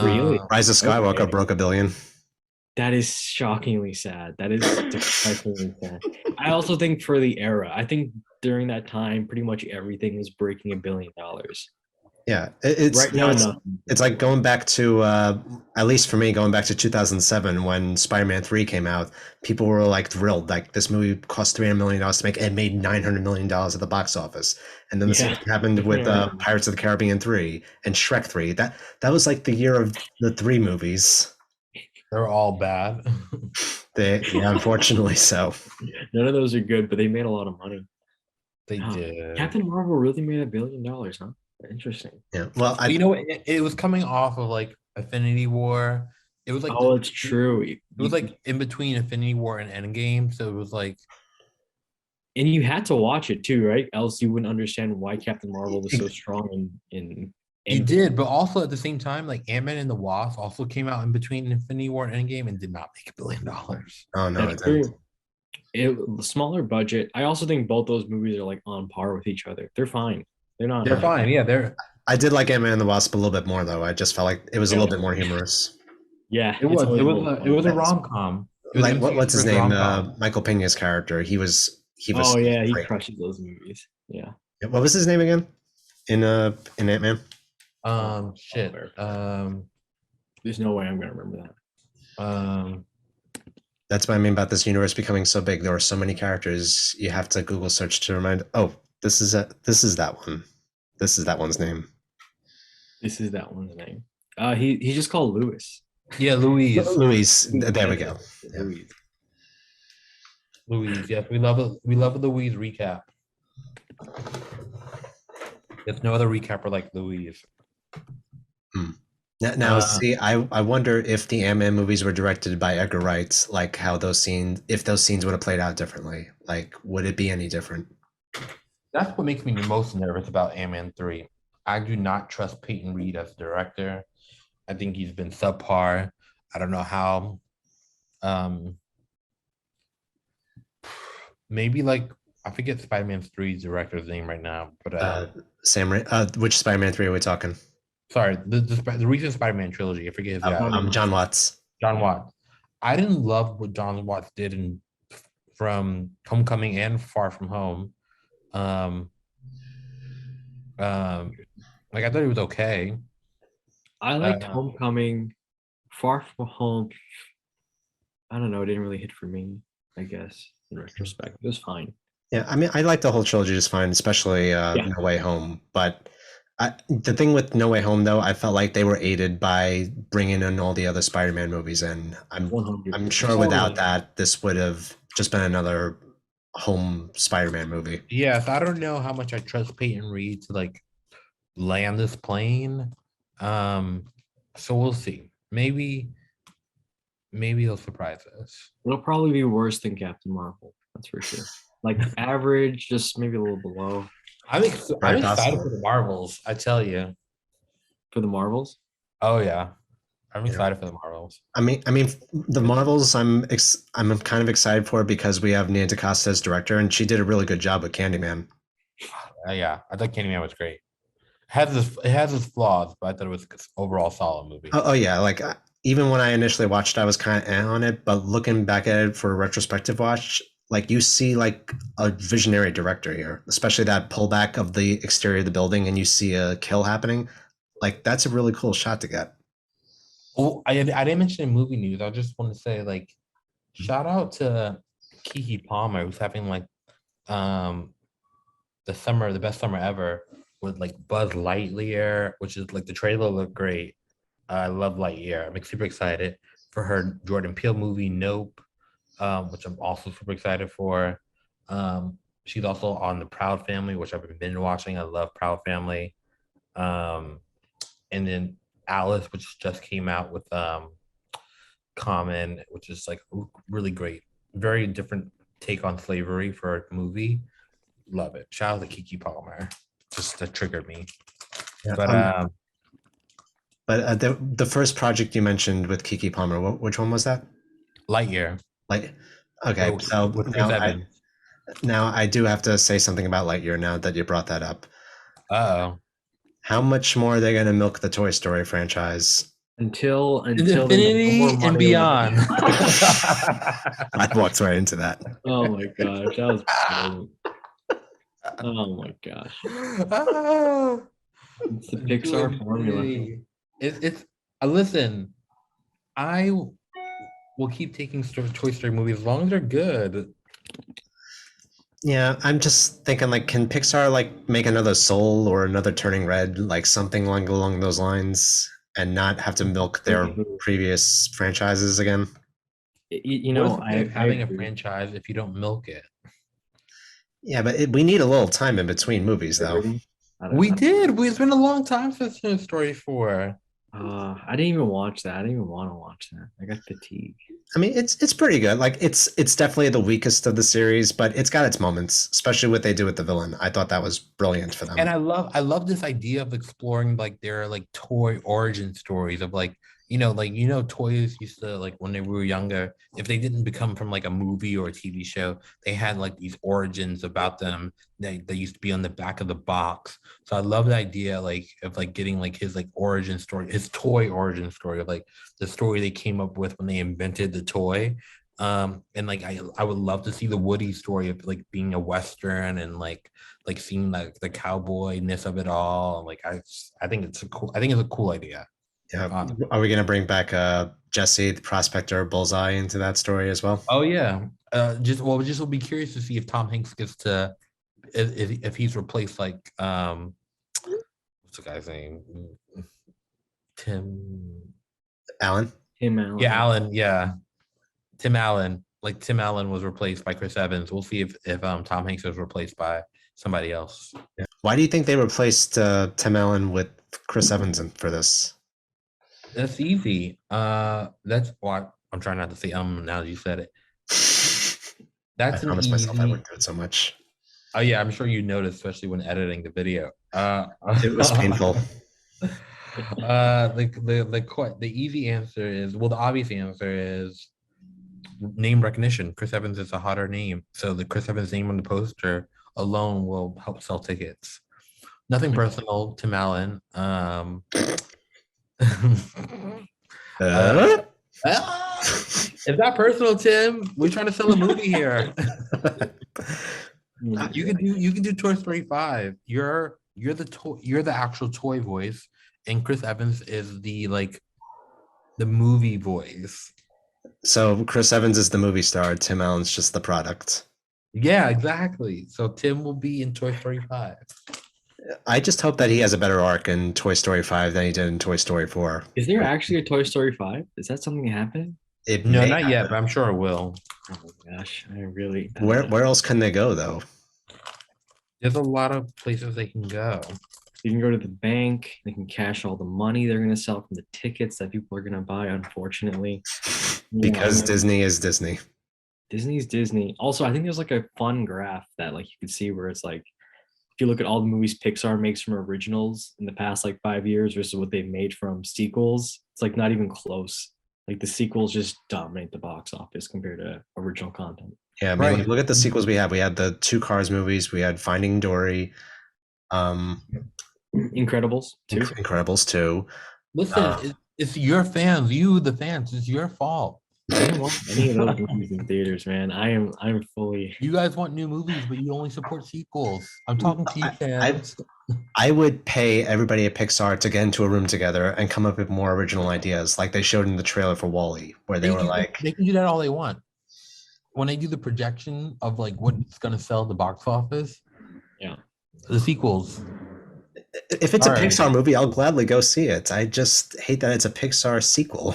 Really? Rise of Skywalker Okay. broke $1 billion. That is shockingly sad. That is depressingly sad. I also think for the era, I think during that time, pretty much everything was breaking $1 billion. Yeah, it's Right now, it's, nothing. it's like going back to at least for me, going back to 2007 when Spider-Man 3 came out. People were like thrilled, like this movie cost $300 million to make, and made $900 million at the box office. And then the same Yeah. thing happened with Pirates of the Caribbean 3 and Shrek 3. That was like the year of the 3 movies. They're all bad. Yeah, unfortunately so. None of those are good, but they made a lot of money. They Huh. did. Captain Marvel really made $1 billion, huh? Interesting. Yeah. Well, You know, it was coming off of like Infinity War. It was like It's true. It was like in between Infinity War and Endgame, so it was like, and you had to watch it too, right? Else you wouldn't understand why Captain Marvel was so strong in you did, but also at the same time, like Ant-Man and the Wasp also came out in between Infinity War and Endgame and did not make $1 billion. oh no, That's it didn't. true. Smaller budget. I also think both those movies are like on par with each other. They're fine. They're not. They're fine. Yeah, they're. I did like Ant-Man and the Wasp a little bit more though. I just felt like it was a little bit more humorous. Yeah, It was. always It more was. fun. It was a rom com. Like what's his name? Michael Pena's character. He was. Oh yeah, he great. crushes those movies. Yeah. What was his name again? In Ant-Man? Shit. There's no way I'm gonna remember that. That's what I mean about this universe becoming so big. There are so many characters. You have to Google search to remind. Oh, this is that one. This is that one's name. This is that one's name. He's just called Louis. Yeah, Louise. Louise. There we go. Yeah. Louis. Louise. Yes, we love it. We love a Louise recap. There's no other recapper like Louise. Now see, I wonder if the Ant-Man movies were directed by Edgar Wright, like how those scenes, if those scenes would have played out differently, like would it be any different? That's what makes me most nervous about Ant-Man 3. I do not trust Peyton Reed as director. I think he's been subpar. I don't know how. Maybe like I forget Spider-Man 3's director's name right now, but which Spider-Man 3 are we talking? Sorry, the recent Spider-Man trilogy. I forget his guy. John Watts. John Watts. I didn't love what John Watts did from Homecoming and Far From Home. Like I thought it was okay. I liked Homecoming. Far From Home. I don't know. It didn't really hit for me. I guess in retrospect, it was fine. Yeah, I mean, I like the whole trilogy just fine, especially No Way Home. But the thing with No Way Home, though, I felt like they were aided by bringing in all the other Spider-Man movies, and I'm sure without that, this would have just been another home Spider-Man movie. Yes, I don't know how much I trust Peyton Reed to like land this plane. So we'll see. Maybe he'll surprise us. It'll probably be worse than Captain Marvel. That's for sure. Like average, just maybe a little below. I'm excited for the Marvels. I tell you. For the Marvels? Oh yeah, I'm excited for the Marvels. I mean, the Marvels. I'm kind of excited for because we have Nia DaCosta as director, and she did a really good job with Candyman. Yeah, I thought Candyman was great. It has its flaws, but I thought it was an overall solid movie. Oh yeah, like even when I initially watched it, I was kind of on it, but looking back at it for a retrospective watch, like you see like a visionary director here, especially that pullback of the exterior of the building and you see a kill happening. Like that's a really cool shot to get. Oh, I didn't mention in movie news. I just want to say like shout out to Keke Palmer who's having like the best summer ever with like Buzz Lightyear, which is like the trailer looked great. I love Lightyear. I'm super excited for her Jordan Peele movie Nope. Which I'm also super excited for. She's also on the Proud Family, which I've been binge watching. I love Proud Family. And then Alice, which just came out with Common, which is like really great. Very different take on slavery for a movie. love it. Shout out to Kiki Palmer. Just that triggered me. Yeah, But the first project you mentioned with Kiki Palmer, which one was that? Lightyear. Like, okay, with, so with Chris Evans. now I do have to say something about Lightyear now that you brought that up. Uh-oh. How much more are they going to milk the Toy Story franchise? Until Infinity and beyond. I walked right into that. Oh my gosh, that was brilliant. Oh my gosh. It's the Pixar formula. It's listen, I will keep taking Toy Story movies as long as they're good. Yeah, I'm just thinking, like, can Pixar like make another Soul or another Turning Red, like something along those lines, and not have to milk their previous franchises again? You know, having a franchise if you don't milk it. Yeah, but we need a little time in between movies, though. We did. It's been a long time since Toy Story 4. I didn't even watch that. I didn't even want to watch that. I got fatigue. I mean, it's pretty good. Like, it's definitely the weakest of the series, but it's got its moments, especially what they do with the villain. I thought that was brilliant for them. And I love this idea of exploring like their like toy origin stories of like, toys used to, like, when they were younger, if they didn't become from like a movie or a TV show, they had like these origins about them. They used to be on the back of the box. So I love the idea like of like getting like his like origin story, his toy origin story of like the story they came up with when they invented the toy. And like I would love to see the Woody story of like being a Western and like seeing like the cowboy-ness of it all. Like I think it's a cool idea. Yeah. Are we going to bring back Jesse, the prospector, Bullseye into that story as well? Oh yeah. Just will be curious to see if Tom Hanks gets to if he's replaced like what's the guy's name? Tim Allen. Yeah, Allen. Yeah, Tim Allen. Like Tim Allen was replaced by Chris Evans. We'll see if Tom Hanks was replaced by somebody else. Yeah. Why do you think they replaced Tim Allen with Chris Evans for this? That's easy. That's what I'm trying not to say. Now that you said it, that's I promised myself I wouldn't do it so much. Oh yeah, I'm sure you noticed, especially when editing the video. It was painful. The easy answer is, well, the obvious answer is name recognition. Chris Evans is a hotter name, so the Chris Evans name on the poster alone will help sell tickets. Nothing personal, Tim Allen. Is that personal, Tim? We're trying to sell a movie here. You can do Toy Story 5. You're the actual toy voice, and Chris Evans is the movie voice. So Chris Evans is the movie star, Tim Allen's just the product. Yeah, exactly. So Tim will be in Toy Story 5. I just hope that he has a better arc in Toy Story 5 than he did in Toy Story 4. Is there actually a Toy Story 5? Is that something happening? No, not yet, but I'm sure it will. Oh my gosh, I really. Where else can they go though? There's a lot of places they can go. You can go to the bank. They can cash all the money they're going to sell from the tickets that people are going to buy, unfortunately. Because Disney is Disney. Disney's Disney. Also, I think there's like a fun graph that like you could see where it's like, if you look at all the movies Pixar makes from originals in the past like 5 years versus what they've made from sequels, it's like not even close. Like the sequels just dominate the box office compared to original content. Yeah, I mean, look at the sequels we had. We had the 2 Cars movies. We had Finding Dory. Incredibles 2. Incredibles 2. Listen, it's your fans, you the fans. It's your fault. I didn't want any of those movies in theaters, man. I'm fully. You guys want new movies, but you only support sequels. I'm talking to you, fans. I would pay everybody at Pixar to get into a room together and come up with more original ideas, like they showed in the trailer for WALL-E, where they were like, they can do that all they want. When they do the projection of like what's going to sell at the box office, yeah, the sequels. If it's a Pixar movie, I'll gladly go see it. I just hate that it's a Pixar sequel.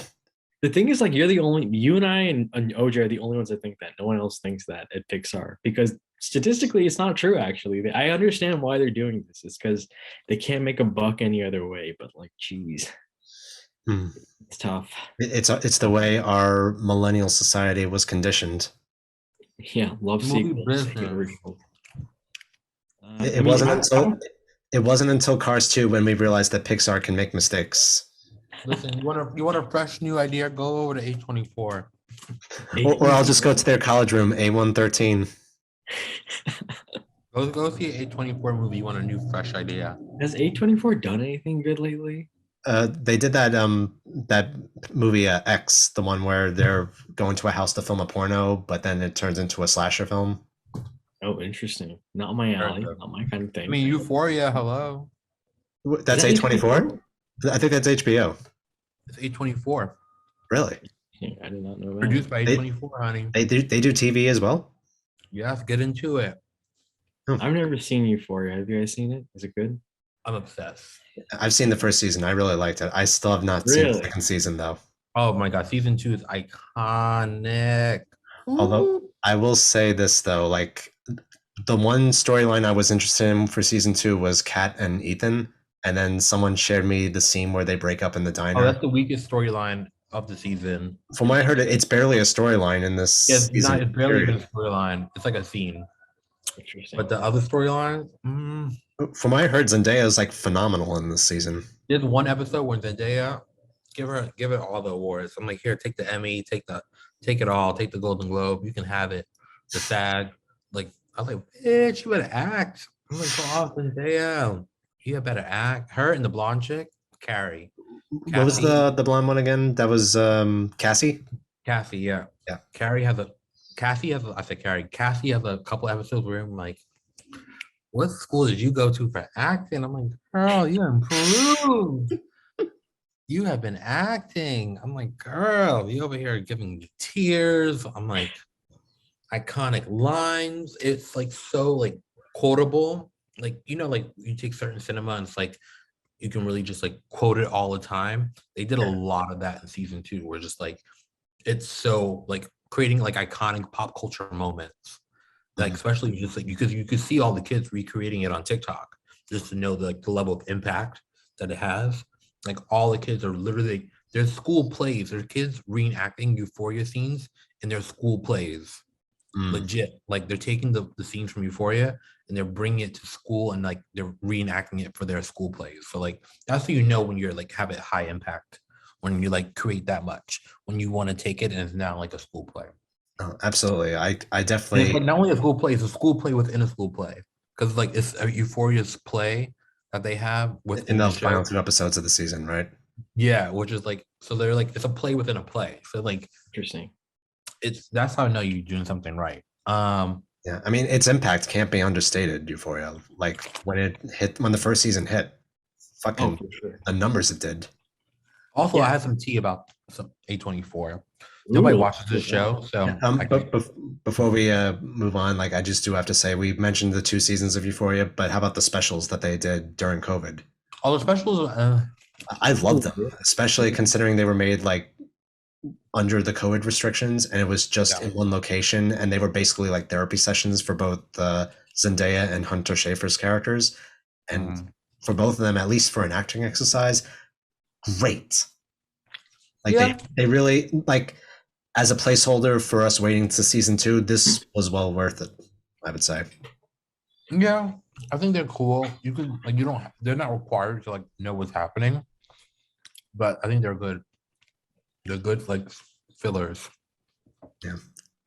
The thing is, like, you and I and OJ are the only ones that think that. No one else thinks that at Pixar, because statistically, it's not true. Actually, I understand why they're doing this. It's because they can't make a buck any other way. But like, geez, it's tough. It's the way our millennial society was conditioned. Yeah, love sequels. It, I it mean, wasn't I until don't- it wasn't until Cars 2 when we realized that Pixar can make mistakes. Listen, you want a fresh new idea? Go over to A24. Or I'll just go to their college room, A113. Go see an A24 movie. You want a new fresh idea? Has A24 done anything good lately? They did that movie X, the one where they're going to a house to film a porno, but then it turns into a slasher film. Oh, interesting. Not my Very alley. good. Not my kind of I thing. mean, Euphoria. Hello, That's Is that A24? I think that's HBO. it's A24, Really? Yeah, I did not know that. produced by They- A24, honey. They do TV as well? Yes, get into it. I've never seen Euphoria. Have you guys seen it? Is it good? I'm obsessed. I've seen the first season. I really liked it. I still have not seen the Really? second season though. Oh my god, season 2 is iconic. Although I will say this though, like the one storyline I was interested in for season 2 was Kat and Ethan, and then someone shared me the scene where they break up in the Oh, diner. that's the weakest storyline of the season. From what I heard, it's barely a storyline in this Yeah, it's season. not. It's barely even period. a storyline. It's like a scene. Interesting. But the other storylines, From what I heard, Zendaya is like phenomenal in this season. there's one episode where Zendaya give it all the awards. I'm like, here, take the Emmy, take it all, take the Golden Globe. You can have it. The SAG, like I was like, bitch, you better act. I'm like, go off, Zendaya. You better act. Her and the blonde chick, Carrie. What was the blonde one again? That was Cassie. Cassie? Yeah, Yeah. I said Carrie. Cassie has a couple episodes where I'm like, what school did you go to for acting? I'm like, girl, you improved. You have been acting. I'm like, girl, you over here giving me tears. I'm like, iconic lines. It's like so like quotable. Like, like you take certain cinema and it's like you can really just like quote it all the time. They did a lot of that in season 2, where just like it's so like creating like iconic pop culture moments. Like especially just like because you could see all the kids recreating it on TikTok just to know the level of impact that it has. Like all the kids are literally there's school plays. There's kids reenacting Euphoria scenes in their school plays. Legit. Like they're taking the scenes from Euphoria and they're bringing it to school and like they're reenacting it for their school plays. So like that's how you know when you're like have it high impact, when you like create that much, when you want to take it and it's now like a school play. Oh, absolutely. I And definitely. it's like not only a school play, it's a school play within a school play. Because like it's a Euphoria's play that they have within in the the final show. 2 episodes of the season, right? Yeah, which is like so they're like it's a play within a play. So like Interesting. that's how I know you're doing something right. Yeah, I mean, its impact can't be understated. Euphoria, like when the first season hit, fucking For sure. the numbers it did. Also, Yeah. I had some tea about some A24. Nobody Ooh, watches this show, so But before we move on, like I just do have to say, we mentioned the 2 seasons of Euphoria, but how about the specials that they did during COVID? all the specials. I love them, especially considering they were made like under the COVID restrictions, and it was just in one location, and they were basically like therapy sessions for both Zendaya and Hunter Schafer's characters, and for both of them, at least for an acting exercise, great. Like they really like as a placeholder for us waiting to season 2. This was well worth it, I would say. Yeah, I think they're cool. You could like you don't. They're not required to like know what's happening, but I think they're good. They're good like fillers. Yeah.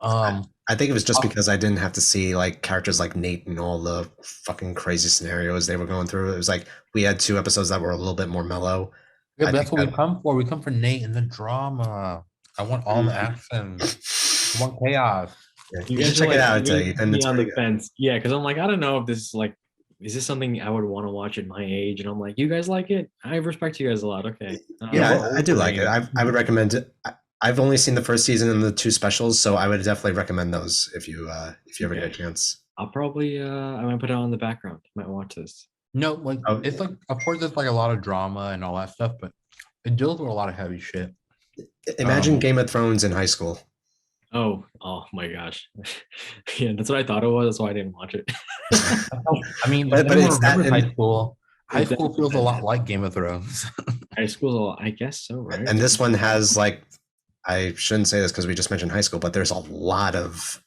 I think it was just because I didn't have to see like characters like Nate and all the fucking crazy scenarios they were going through. It was like we had 2 episodes that were a little bit more mellow. Yeah, that's what we come for. We come for Nate and the drama. I want all the action. I want chaos. Yeah, you should check it out. Ethan, it's on the fence. Yeah, because I'm like, I don't know if this is like, is this something I would want to watch at my age? And I'm like, you guys like it? I respect you guys a lot. Okay. Yeah, I do like it. I would recommend it. I've only seen the first season and the 2 specials, so I would definitely recommend those if you ever get a chance. I'll probably I might put it on the background. I might watch this. No, like it's like of course there's like a lot of drama and all that stuff, but it deals with a lot of heavy shit. Imagine Game of Thrones in high school. Oh my gosh. Yeah, that's what I thought it was. That's why I didn't watch it. I mean, but it's that in high school. High school feels a lot like Game of Thrones. High school, I guess so, right? And this one has like, I shouldn't say this because we just mentioned high school, but there's a lot of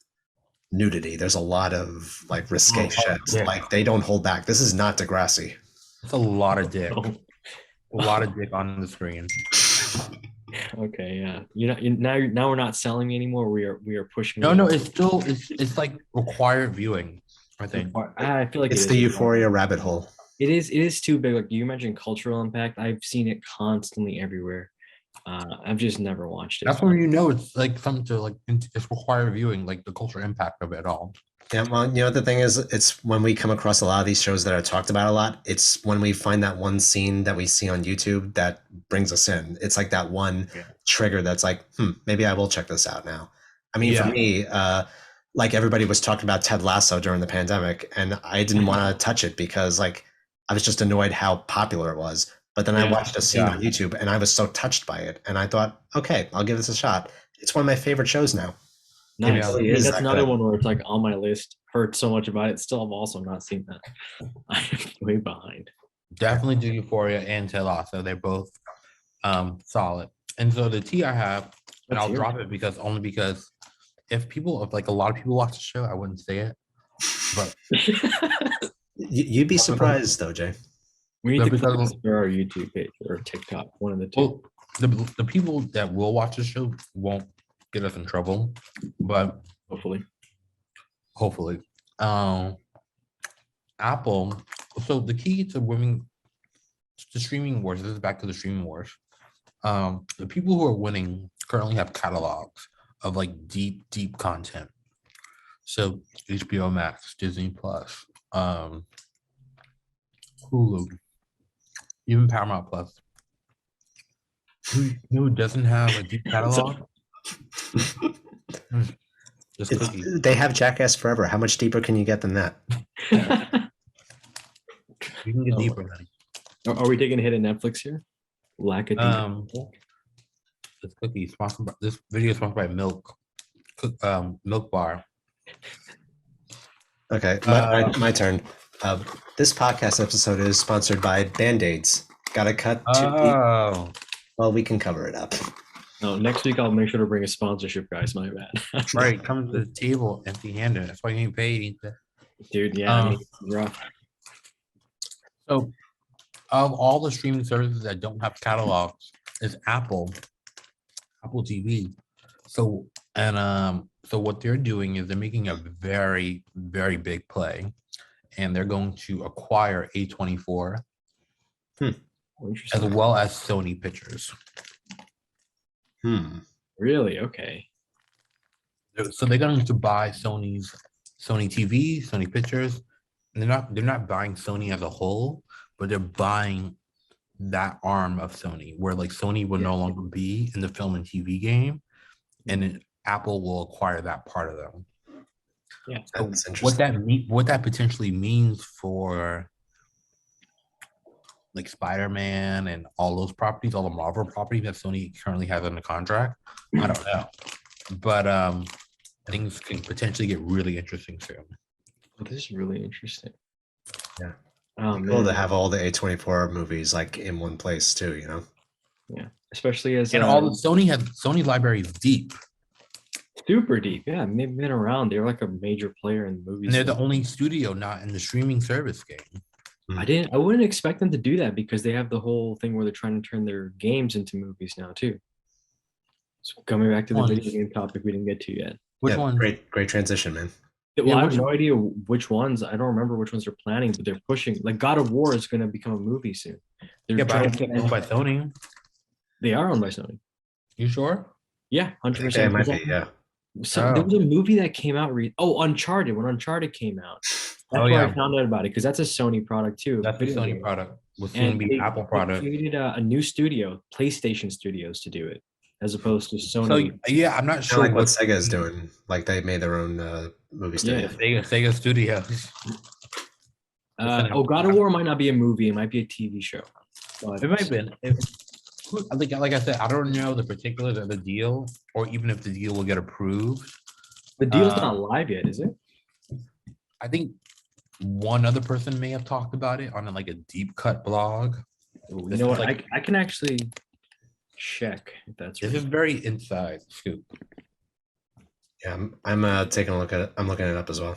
nudity. There's a lot of like risque Oh, shit. yeah. Like they don't hold back. This is not Degrassi. It's a lot of dick. Oh, A lot of dick on the screen. okay, yeah. Now we're not selling anymore. We are pushing. No, it. no, it's still it's like required viewing, I think. I feel like It's it the is. Euphoria rabbit hole. It is too big. Like you mentioned cultural impact. I've seen it constantly everywhere. I've just never watched it. That's when you know it's like something to like it's required viewing, like the cultural impact of it all. Yeah, well, you know the thing is, it's when we come across a lot of these shows that are talked about a lot. It's when we find that one scene that we see on YouTube that brings us in. It's like that one Yeah. trigger that's like, maybe I will check this out now. I mean, for Yeah. me, like everybody was talking about Ted Lasso during the pandemic, and I didn't want to touch it because like I was just annoyed how popular it was. But then I Yeah. watched a scene on YouTube, and I was so touched by it, and I thought, okay, I'll give this a shot. It's one of my favorite shows now. Nice. Yeah. Yeah, Is that's that another good? one where it's like on my list. Heard so much about it. Still have also not seen that. I'm way behind. Definitely do Euphoria and Ted Lasso. They're both solid. And so the T I have, and Let's I'll hear drop it because if like a lot of people watch the show, I wouldn't say it. But You'd be surprised though, Jay. We need Yeah, to because- put this for our YouTube page or TikTok, one of the two. well, the people that will watch the show won't get us in trouble, but Hopefully. hopefully. Apple. So the key to winning the streaming wars, this is back to the streaming wars. The people who are winning currently have catalogs of like deep content. So HBO Max, Disney Plus, Hulu, even Paramount Plus. Who doesn't have a deep catalog? Just cookies. They have Jackass Forever. How much deeper can you get than that? You can get Oh. deeper than Are we taking a hit at Netflix here? Lack of deep. this cookie sponsored by this video is sponsored by Milk Bar. Okay, my turn. This podcast episode is sponsored by Band-Aids. Got to cut to Oh, well, we can cover it up. No, next week I'll make sure to bring a sponsorship, guys. My bad. right. Comes to the table empty-handed. That's why you ain't paid. Dude, yeah, I mean, it's rough. So, of all the streaming services that don't have catalogs, is Apple TV. So what they're doing is they're making a very, very big play, and they're going to acquire A24 as Interesting. well as Sony Pictures. Really? Okay. So they're going to buy Sony TV, Sony Pictures. And they're not buying Sony as a whole, but they're buying that arm of Sony, where like Sony will no longer be in the film and TV game, and then Apple will acquire that part of them. Yeah. That's interesting. What that potentially means for like Spider-Man and all those properties, all the Marvel properties that Sony currently has under contract, I don't know. But things can potentially get really interesting soon. Well, this is really interesting. Yeah. Oh, Cool to man. have all the A24 movies like in one place too, you know. Yeah. Especially as And all the Sony library is deep, super deep. Yeah, they've been around. They're like a major player in the movies. and they're the only studio not in the streaming service game. I wouldn't expect them to do that because they have the whole thing where they're trying to turn their games into movies now too. So coming back to the video game topic we didn't get to yet. Which Yeah, one? great transition, man. Well, I have which- no idea which ones. I don't remember which ones they're planning, but they're pushing. Like God of War is going to become a movie soon. They're Yeah, but I trying don't to think it's owned by Sony. They are owned by Sony. You sure? Yeah, I think they 100%. might be, yeah. So there was a movie that came out. Uncharted. When Uncharted came out, that's where I found out about it because that's a Sony product too. That's a video Sony game. product. Will soon And be they, Apple they product. created a new studio, PlayStation Studios, to do it, as opposed to So Sony. yeah, I'm not Kind sure of like what Sega is doing. Like they made their own movie studio. Sega Studios. God of War might not be a movie; it might be a TV show. But It might have been. Like I said, I don't know the particulars of the deal, or even if the deal will get approved. the deal's not live yet, is it? I think one other person may have talked about it on like a deep cut blog. You This know is what? like- I can actually check if that's This right. is very inside scoop. Yeah, I'm taking a look at it. I'm looking it up as well.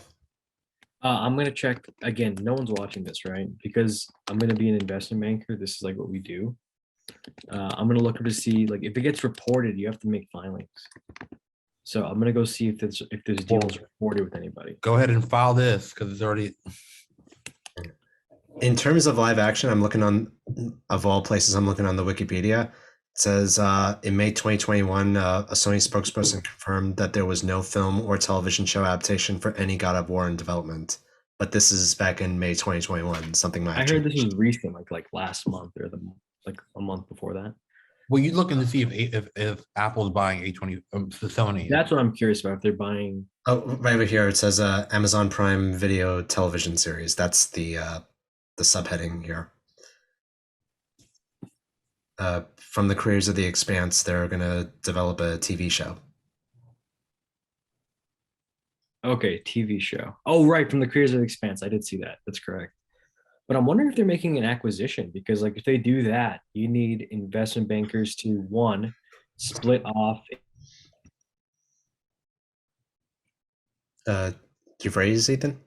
I'm gonna check again. No one's watching this, right? Because I'm gonna be an investment banker. This is like what we do. I'm gonna look up to see like if it gets reported, you have to make filings. So I'm gonna go see if there's deals reported with anybody. Go ahead and file this because it's already. In terms of live action, I'm looking on, of all places, I'm looking on the Wikipedia. It says in May 2021, a Sony spokesperson confirmed that there was no film or television show adaptation for any God of War in development. But this is back in May 2021. Something might I have heard this changed. was recent, like last month or like a month before that. Well, you looking to see if Apple's buying A20 Sony. That's what I'm curious about. If they're buying. Oh, right over here it says Amazon Prime Video television series. That's the subheading here. From the creators of The Expanse, they're going to develop a TV show. Okay, TV show. Oh, right, from the creators of The Expanse. I did see that. That's correct. But I'm wondering if they're making an acquisition because, like, if they do that, you need investment bankers to one, split off. You've raised, Ethan?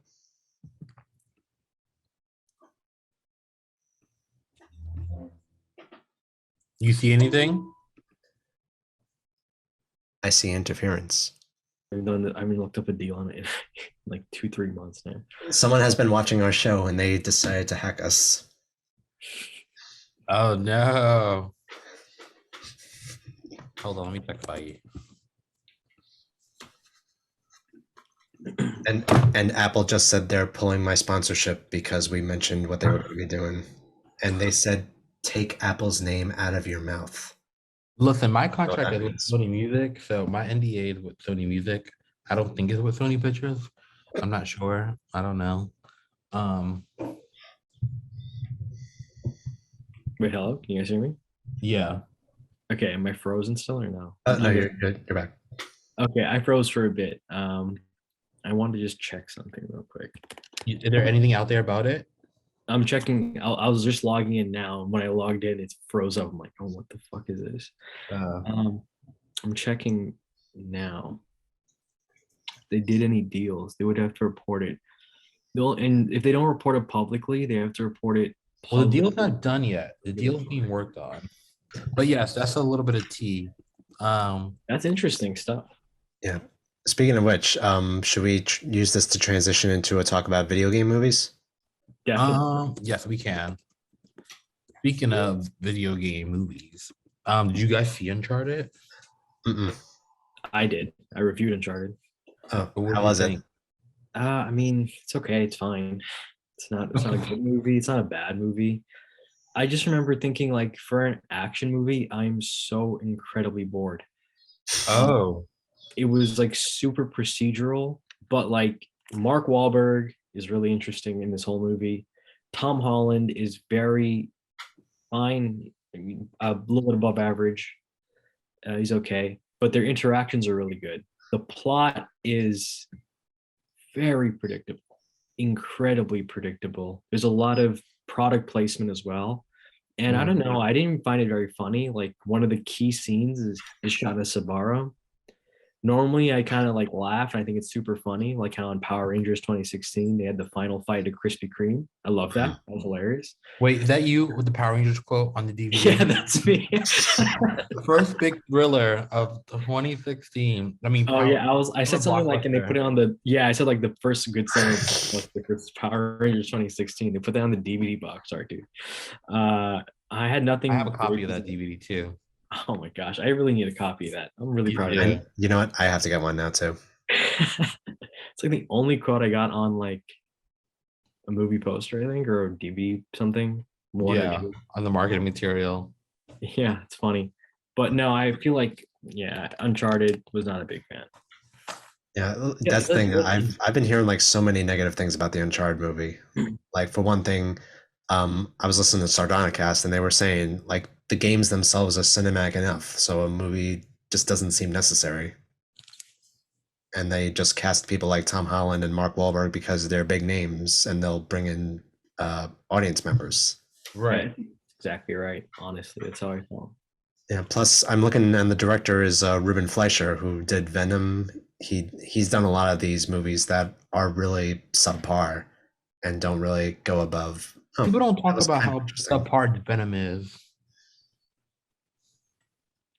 You see anything? I see interference. I haven't looked up a deal on it in like 2-3 months now. Someone has been watching our show and they decided to hack us. Oh no. Hold on, let me check by. And Apple just said they're pulling my sponsorship because we mentioned what they were going to be doing. And they said, take Apple's name out of your mouth. Listen, my contract that is with means. Sony Music, so my NDA is with Sony Music. I don't think it's with Sony Pictures. I'm not sure. I don't know. Wait, hello? Can you guys hear me? Yeah. Okay, am I frozen still or no? No, you're good. You're back. Okay, I froze for a bit. I wanted to just check something real quick. Is there anything out there about it? I'm checking. I was just logging in now. And when I logged in, it froze up. I'm like, oh, what the fuck is this? I'm checking now. If they did any deals, they would have to report it. And if they don't report it publicly, they have to report it. Well, the deal's not done yet. The deal's being worked on. But yes, that's a little bit of tea. That's interesting stuff. Yeah. Speaking of which, should we use this to transition into a talk about video game movies? Yes, we can. Speaking of video game movies, did you guys see Uncharted? I did. I reviewed Uncharted. Oh, how was it? I mean, it's okay. It's fine. It's not a good movie. It's not a bad movie. I just remember thinking, like, for an action movie, I'm so incredibly bored. Oh. It was like super procedural, but like Mark Wahlberg is really interesting in this whole movie. Tom Holland is very fine, I mean, a little bit above average. He's okay, but their interactions are really good. The plot is very predictable, incredibly predictable. There's a lot of product placement as well. And I don't know, I didn't find it very funny. Like one of the key scenes is shot in a Sbarro. Normally, I kind of like laugh and I think it's super funny, like how in Power Rangers 2016 they had the final fight of Krispy Kreme. I love that. That was hilarious. Wait, is that you with the Power Rangers quote on the DVD? Yeah, that's me. The first big thriller of 2016. I mean, oh yeah, I said something like, and they put it on the I said like the first good selling was the Power Rangers 2016. They put that on the DVD box art, dude. I had nothing. I have a copy of that DVD too. Oh my gosh, I really need a copy of that. I'm really proud of it. You know what? I have to get one now too. It's like the only quote I got on like a movie poster, I think, or a DVD something. On the marketing material. Yeah, it's funny. But no, I feel like Uncharted was not a big fan. Yeah, that's the thing. I've been hearing like so many negative things about the Uncharted movie. Like for one thing, I was listening to Sardonicast and they were saying like the games themselves are cinematic enough, so a movie just doesn't seem necessary. And they just cast people like Tom Holland and Mark Wahlberg because they're big names, and they'll bring in audience members. Right. Exactly right. Honestly, that's how I felt. Yeah. Plus, I'm looking, and the director is Ruben Fleischer, who did Venom. he's done a lot of these movies that are really subpar and don't really go above. Oh, People don't that talk was about kind of how interesting. subpar Venom is.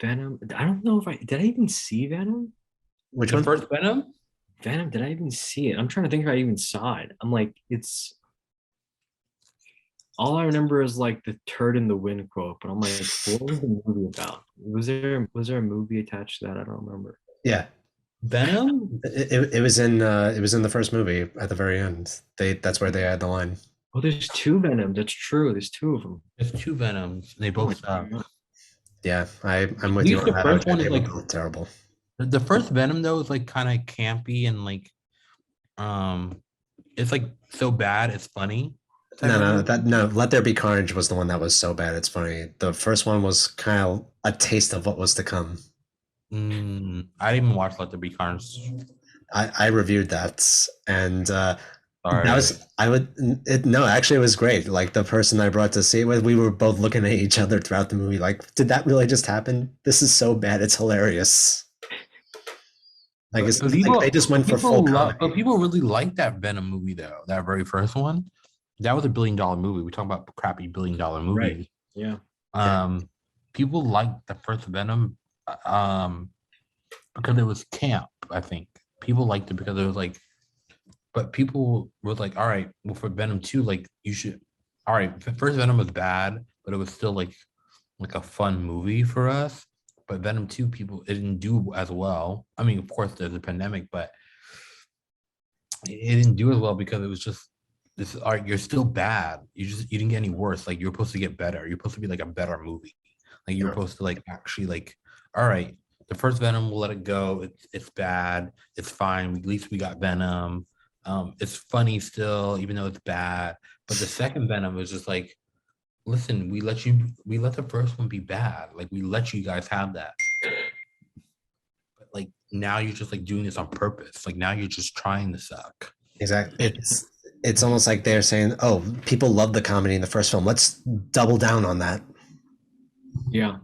Venom. I don't know if did I even see Venom. Which The one? first Venom? Venom. Did I even see it? I'm trying to think if I even saw it. I'm like, it's all I remember is like the turd in the wind quote. But I'm like, what was the movie about? Was there a movie attached to that? I don't remember. Yeah, Venom? it was in the first movie at the very end. That's where they had the line. Oh, there's two Venom. That's true. There's two of them. There's two Venoms. They Oh my both suck. God. Yeah, I'm At with you least on the that, first OJ. one They is were like both terrible. the first Venom though is like kind of campy and like it's like so bad it's funny. No, Let There Be Carnage was the one that was so bad it's funny. The first one was kind of a taste of what was to come. I didn't even watch Let There Be Carnage. I reviewed that, and that Sorry. was no, actually it was great. Like the person I brought to see it with, we were both looking at each other throughout the movie like, did that really just happen? This is so bad, it's hilarious. Like it's But like they just went for full comedy. but people really like that Venom movie though. That very first one. That was $1 billion movie. We talk about crappy $1 billion movies. Right. Yeah. People liked the first Venom because it was camp, I think. People liked it because it was like, but people were like, all right, well, for Venom 2, like, you should, all right, the first Venom was bad, but it was still like a fun movie for us. But Venom 2, people, it didn't do as well. I mean, of course, there's a pandemic, but it didn't do as well because it was just, this, all right, you're still bad. You didn't get any worse. Like, you're supposed to get better. You're supposed to be like a better movie. Like, you're supposed to like actually like, all right, the first Venom, we'll let it go. It's bad. It's fine. At least we got Venom. It's funny still, even though it's bad. But the second Venom is just like, listen, we let the first one be bad. Like we let you guys have that. But like now you're just like doing this on purpose. Like now you're just trying to suck. Exactly. It's almost like they're saying, oh, people love the comedy in the first film. Let's double down on that. Yeah.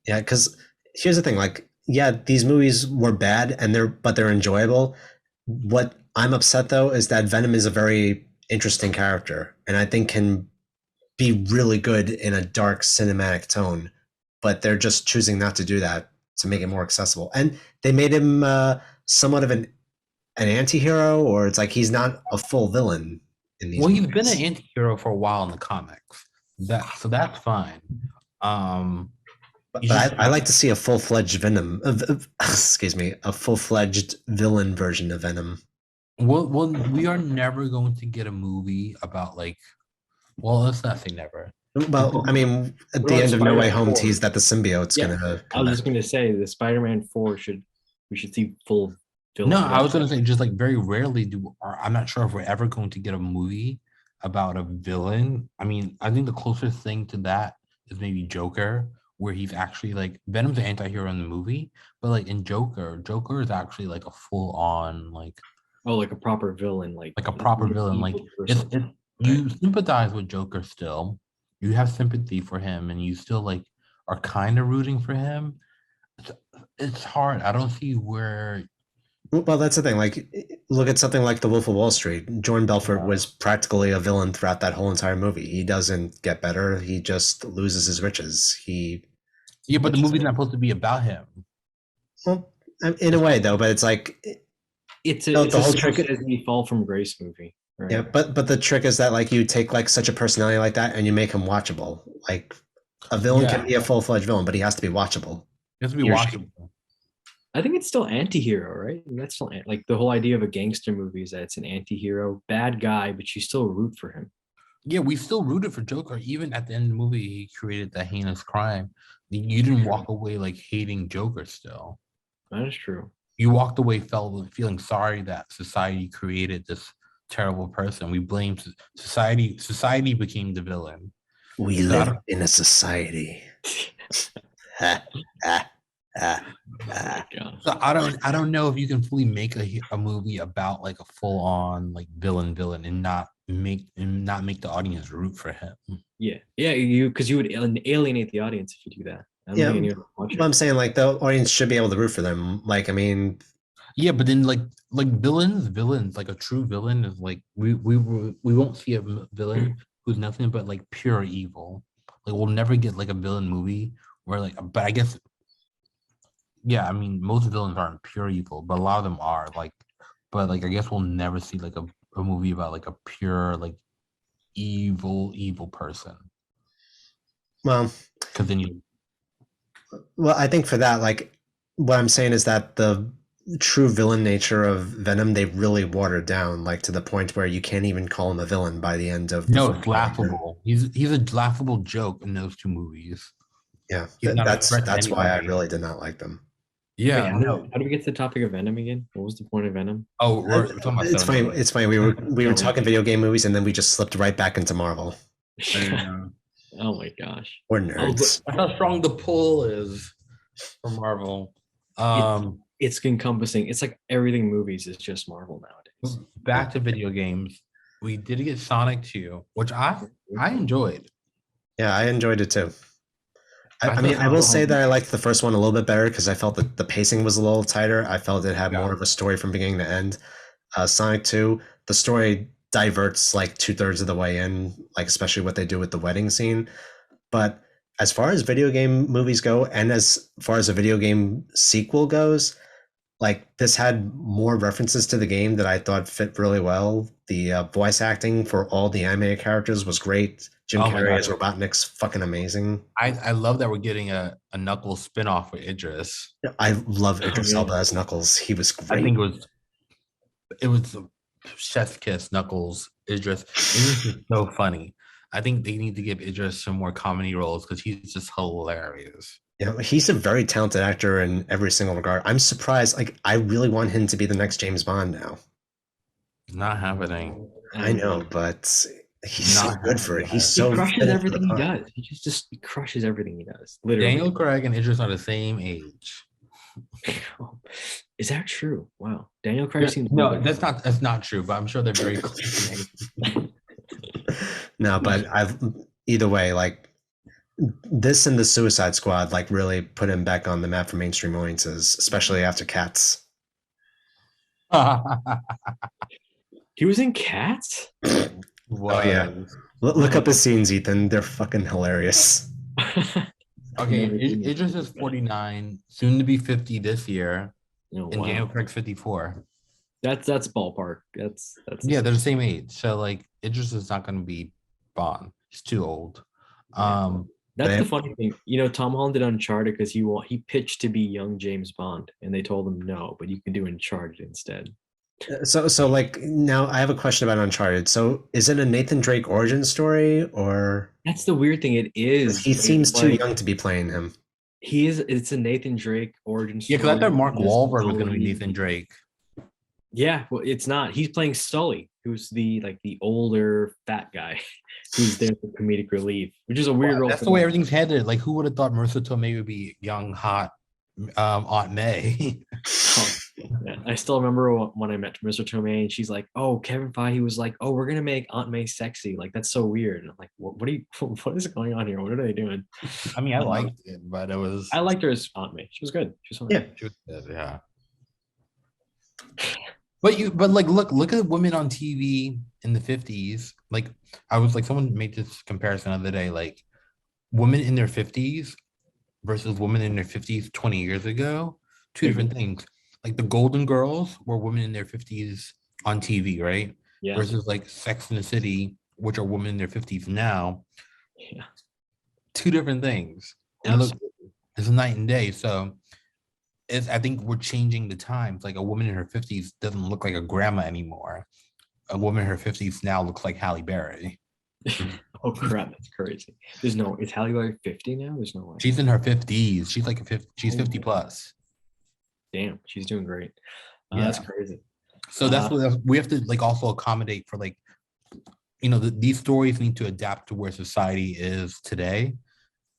Yeah, because here's the thing, like, yeah, these movies were bad and they're enjoyable. What I'm upset though is that Venom is a very interesting character and I think can be really good in a dark cinematic tone, but they're just choosing not to do that to make it more accessible. And they made him somewhat of an anti-hero, or it's like he's not a full villain in these Well, movies. he's been an anti-hero for a while in the comics. So that's fine. But I like to see a full-fledged Venom. Excuse me, a full-fledged villain version of Venom. Well, we are never going to get a movie about like. Well, let's not say never. Well, I mean, at the end of No Way Home, teased that the symbiote's Yeah, gonna. I was just gonna say the Spider-Man 4 we should see full villain. No, I was gonna say just like very rarely or I'm not sure if we're ever going to get a movie about a villain. I mean, I think the closest thing to that is maybe Joker, where he's actually like Venom's an anti-hero in the movie, but like in Joker is actually like a full-on like like a proper villain, like a proper villain. Like you sympathize with Joker still, you have sympathy for him, and you still like are kind of rooting for him. It's hard. I don't see where. Well, that's the thing. Like, look at something like The Wolf of Wall Street. Jordan Belfort was practically a villain throughout that whole entire movie. He doesn't get better. He just loses his riches. But the movie's not supposed to be about him. Well, in a way, though. But it's like it's the whole trick is the Fall from Grace movie. Right? Yeah, but the trick is that like you take like such a personality like that and you make him watchable. Like a villain can be a full-fledged villain, but he has to be watchable. He has to be watchable. I think it's still anti-hero, right? And that's still like the whole idea of a gangster movie is that it's an anti-hero, bad guy, but you still root for him. Yeah, we still rooted for Joker. Even at the end of the movie, he created that heinous crime. You didn't walk away like hating Joker still. That is true. You walked away feeling sorry that society created this terrible person. We blame society. Society became the villain. We live in a society. So I don't know if you can fully make a movie about like a full on like villain and not make the audience root for him. Yeah, because you would alienate the audience if you do that. But I'm saying like the audience should be able to root for them. Like, I mean, Yeah, but then like villains, like a true villain is like we won't see a villain who's nothing but like pure evil. Like we'll never get like a villain movie where like, but I guess yeah, I mean most villains aren't pure evil, but a lot of them are like, but like I guess we'll never see like a movie about like a pure like evil person Well, because then you I think for that, like, what I'm saying is that the true villain nature of Venom, they really watered down, like to the point where you can't even call him a villain by the end of the no, film. it's laughable. He's a laughable joke in those two movies. Yeah, He's not a threat to that's why I anybody. really did not like them. Wait, Yeah, no. how do we get to the topic of Venom again? What was the point of Venom? Oh, we're talking about It's funny. 7. It's funny. We were talking video game movies, and then we just slipped right back into Marvel. Oh my gosh. We're nerds. That's how strong the pull is for Marvel. It's encompassing. It's like everything movies is just Marvel nowadays. Back to video games. We did get Sonic 2, which I enjoyed. Yeah, I enjoyed it too. I I mean, thought I will Sonic say was- that I liked the first one a little bit better because I felt that the pacing was a little tighter. I felt it had Yeah. more of a story from beginning to end. Sonic 2, the story diverts like 2/3 of the way in, like especially what they do with the wedding scene. But as far as video game movies go, and as far as a video game sequel goes, like this had more references to the game that I thought fit really well. The voice acting for all the animated characters was great. Jim Oh my Carrey God. as Robotnik's fucking amazing. I love that we're getting a Knuckles spin-off with Idris. I love Idris yeah. Elba as Knuckles. He was I great. think it was a chef's kiss, Knuckles, Idris. Idris is so funny. I think they need to give Idris some more comedy roles because he's just hilarious. You know, he's a very talented actor in every single regard. I'm surprised. Like, I really want him to be the next James Bond now. Not happening. I know, but he's so Not good for it. He's He so crushes fit for everything the he part. does. He just crushes everything he does. Literally. Daniel Craig and Idris are the same age. Is that true? Wow. Daniel Craig seems No, older. that's not true, but I'm sure they're very close in age. No, but I've either way, like this and the Suicide Squad, like really put him back on the map for mainstream audiences, especially after Cats. He was in Cats? Oh, yeah. Look up his scenes, Ethan. They're fucking hilarious. Okay, Idris is 49, soon to be 50 this year, Oh, and wow. Daniel Craig's 54. That's ballpark. That's Yeah, they're the same age. So like Idris is not gonna be Bond. He's too old. That's the funny thing. You know, Tom Holland did Uncharted because he pitched to be young James Bond, and they told him no, but you can do Uncharted instead. So like now I have a question about Uncharted. So is it a Nathan Drake origin story or That's the weird thing. It is. he seems It's too like- young to be playing him? He is. It's a Nathan Drake origin story. Yeah, because I thought Mark Just Wahlberg was gonna be Sully. Nathan Drake. Yeah, well, it's not. He's playing Sully, who's the older fat guy, who's there for comedic relief, which is a weird role. That's for the way him. everything's headed. Like, who would have thought Marissa Tomei would be young, hot Aunt May? Yeah, I still remember when I met Mr. Tomei, and she's like, "Oh, Kevin Feige was like, oh, we're gonna make Aunt May sexy. Like that's so weird." And I'm like, "What are you? What is going on here? What are they doing?" I mean, I liked it, but it was. I liked her as Aunt May. She was good. She was fine. Yeah. She was good, yeah. But like look at women on TV in the 50s. Like I was like someone made this comparison the other day, like women in their 50s versus women in their 50s 20 years ago, two different things. Like the Golden Girls were women in their 50s on TV, right? Yeah. Versus like Sex in the City, which are women in their 50s now. Yeah. Two different things. And look, it's a night and day. So I think we're changing the times. Like a woman in her 50s doesn't look like a grandma anymore. A woman in her 50s now looks like Halle Berry. Oh crap, that's crazy. There's no. Is Halle Berry 50 now? There's no way. She's in her 50s. She's like she's 50 plus. Damn, she's doing great. That's crazy. So that's what we have to like also accommodate for, like, you know, these stories need to adapt to where society is today.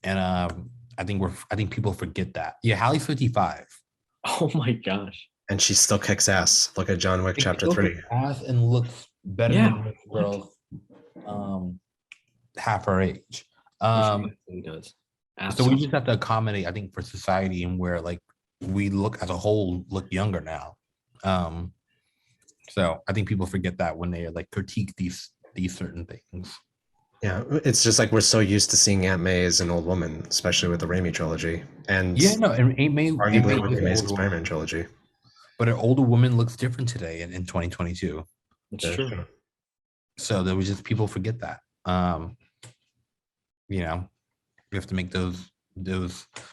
And I think people forget that. Yeah, Halle's 55. Oh my gosh. And she still kicks ass. Look at John Wick Chapter 3. Ass and looks better Yeah, than most girls half her age. He does. So we Absolutely. just have to accommodate, I think, for society and where like we look as a whole look younger now. So I think people forget that when they like critique these certain things. Yeah, it's just like we're so used to seeing Aunt May as an old woman, especially with the Raimi trilogy, and Yeah, no, and Aunt May arguably with is the an Amazing older Spider-Man woman, trilogy. but an older woman looks different today in 2022. It's Yeah, true. sure. So there was just people forget that. You know, you have to make those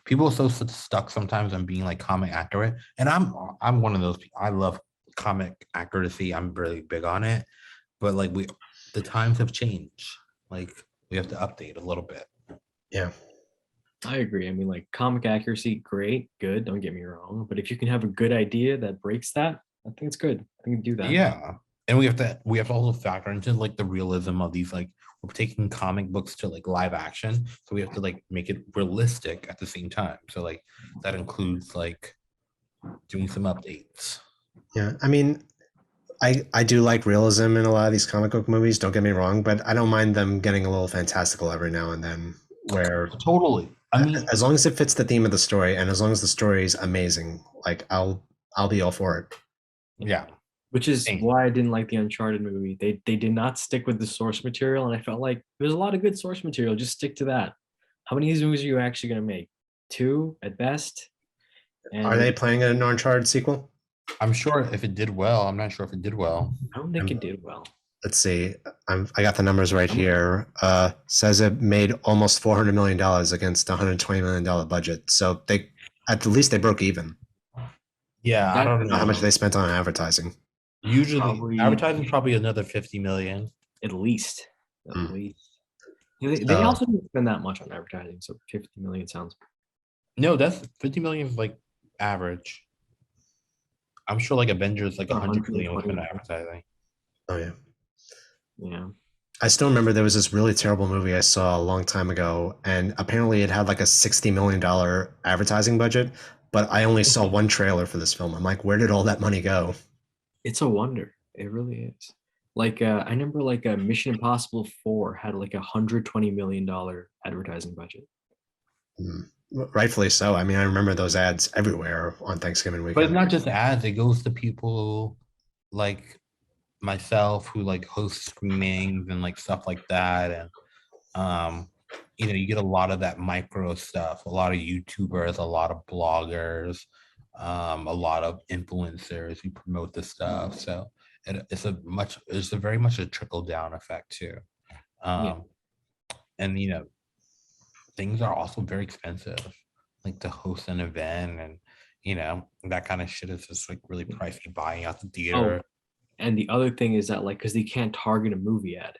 people are so stuck sometimes on being like comic accurate, and I'm one of those people. I love comic accuracy. I'm really big on it, but like the times have changed. Like we have to update a little bit. Yeah. I agree. I mean, like comic accuracy, great, good. Don't get me wrong. But if you can have a good idea that breaks that, I think it's good. I think you do that. Yeah, and we have to also factor into like the realism of these. Like we're taking comic books to like live action, so we have to like make it realistic at the same time. So like that includes like doing some updates. Yeah. I mean, I do like realism in a lot of these comic book movies, don't get me wrong, but I don't mind them getting a little fantastical every now and then, where Totally. I mean, as long as it fits the theme of the story and as long as the story is amazing, like I'll be all for it. yeah. Which is Same. why I didn't like the Uncharted movie. They did not stick with the source material, and I felt like there's a lot of good source material. Just stick to that. How many of these movies are you actually going to make? Two at best. And Are they planning an Uncharted sequel? I'm sure if it did well, I'm not sure if it did well. I don't think it did well. Let's see. I got the numbers right here. Says it made almost $400 million against a $120 million budget. So they, at the least, they broke even. Yeah, I That- don't I don't know how know. much they spent on advertising. Usually, Probably- advertising probably another 50 million. At least. At Hmm. least. Yeah, they also didn't spend that much on advertising, so 50 million sounds. No, that's 50 million is like average. I'm sure like Avengers like 100 million was spent on 120. advertising. Oh yeah. Yeah. I still remember there was this really terrible movie I saw a long time ago, and apparently it had like a $60 million advertising budget, but I only saw one trailer for this film. I'm like, where did all that money go? It's a wonder. It really is. Like I remember like Mission Impossible 4 had like $120 million advertising budget. Rightfully so. I mean, I remember those ads everywhere on Thanksgiving weekend. But it's not just ads, it goes to people like myself who like host screenings and like stuff like that. And you get a lot of that micro stuff, a lot of YouTubers, a lot of bloggers, a lot of influencers who promote the stuff. So it's a very much a trickle down effect too. And things are also very expensive, like to host an event, and that kind of shit is just like really pricey buying out the theater. And the other thing is that like because they can't target a movie ad.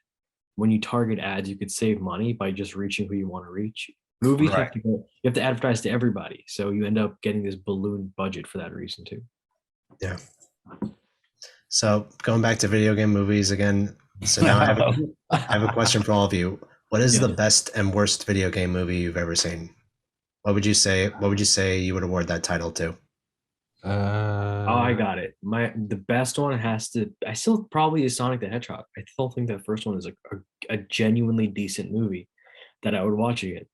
When you target ads, you could save money by just reaching who you want to reach. Movies Right. you have to advertise to everybody, so you end up getting this balloon budget for that reason too. Yeah. So going back to video game movies again. So now I have a question for all of you. What is the best and worst video game movie you've ever seen? What would you say? What would you say you would award that title to? Oh, I got it. The best one has to. I still probably is Sonic the Hedgehog. I still think that first one is a genuinely decent movie that I would watch again.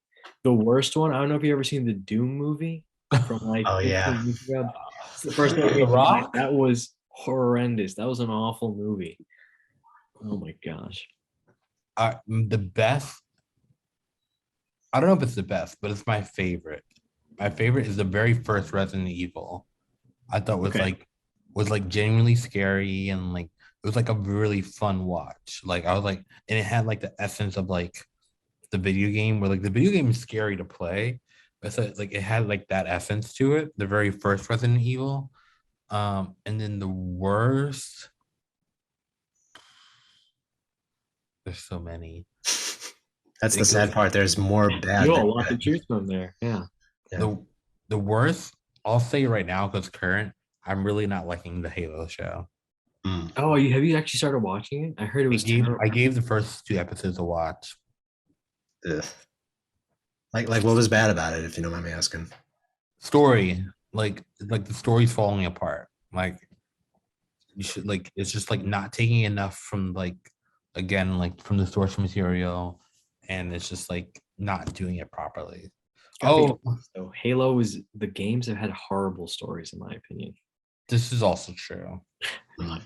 The worst one, I don't know if you ever seen the Doom movie from like Oh, 15 yeah. years ago. It's the first one. The Rock? That was horrendous. That was an awful movie. Oh my gosh. The best. I don't know if it's the best, but it's my favorite. My favorite is the very first Resident Evil. I thought was like genuinely scary, and like it was like a really fun watch. Like I was like, and it had like the essence of like the video game, where like the video game is scary to play, but so like it had like that essence to it. The very first Resident Evil, and then the worst. There's so many. That's the sad part. There's more bad. You than a lot to good. choose from there. Yeah. Yeah. The worst, I'll say right now, because current, I'm really not liking the Halo show. Mm. Oh, have you actually started watching it? I heard it was terrible. I gave the first 2 episodes a watch. Ugh. Like what was bad about it, if you don't mind me asking? Story, like the story's falling apart. Like you should like it's just like not taking enough from like again like from the source material, and it's just like not doing it properly. So Halo the games have had horrible stories in my opinion. This is also true.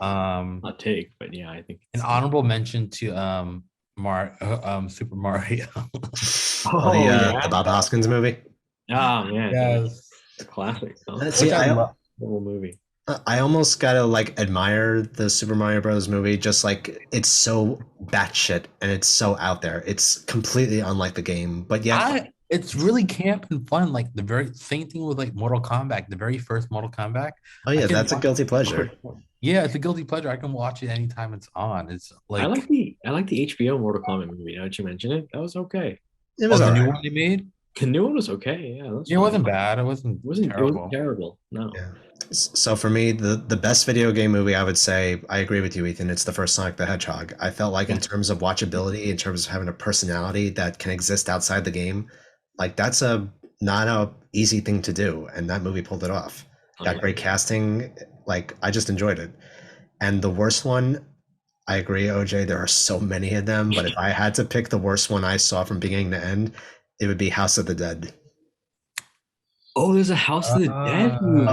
Not take, but yeah, I think An it's honorable mention to Super Mario. The Bob Hoskins movie. Oh man, Yes. a classic. Huh? See, Which I love. Little movie. I almost gotta like admire the Super Mario Bros. Movie. Just like it's so batshit and it's so out there. It's completely unlike the game, but yet, It's really camp and fun. Like the very same thing with like Mortal Kombat, the very first Mortal Kombat. oh I yeah, can that's a watch- guilty pleasure. Yeah, it's a guilty pleasure. I can watch it anytime it's on. It's like I like the HBO Mortal Kombat movie. Now that you mention it, that was okay. It was the new alright. one they made. The new one was okay. Yeah, Yeah, it wasn't bad. It wasn't It terrible. wasn't terrible. No. Yeah. So for me, the best video game movie, I would say, I agree with you, Ethan. It's the first Sonic the Hedgehog. I felt like in terms of watchability, in terms of having a personality that can exist outside the game, like that's a not a easy thing to do, and that movie pulled it off. Got great casting. Like I just enjoyed it. And the worst one, I agree, OJ. There are so many of them, but if I had to pick the worst one I saw from beginning to end, it would be House of the Dead. Oh, there's a House of the Dead movie.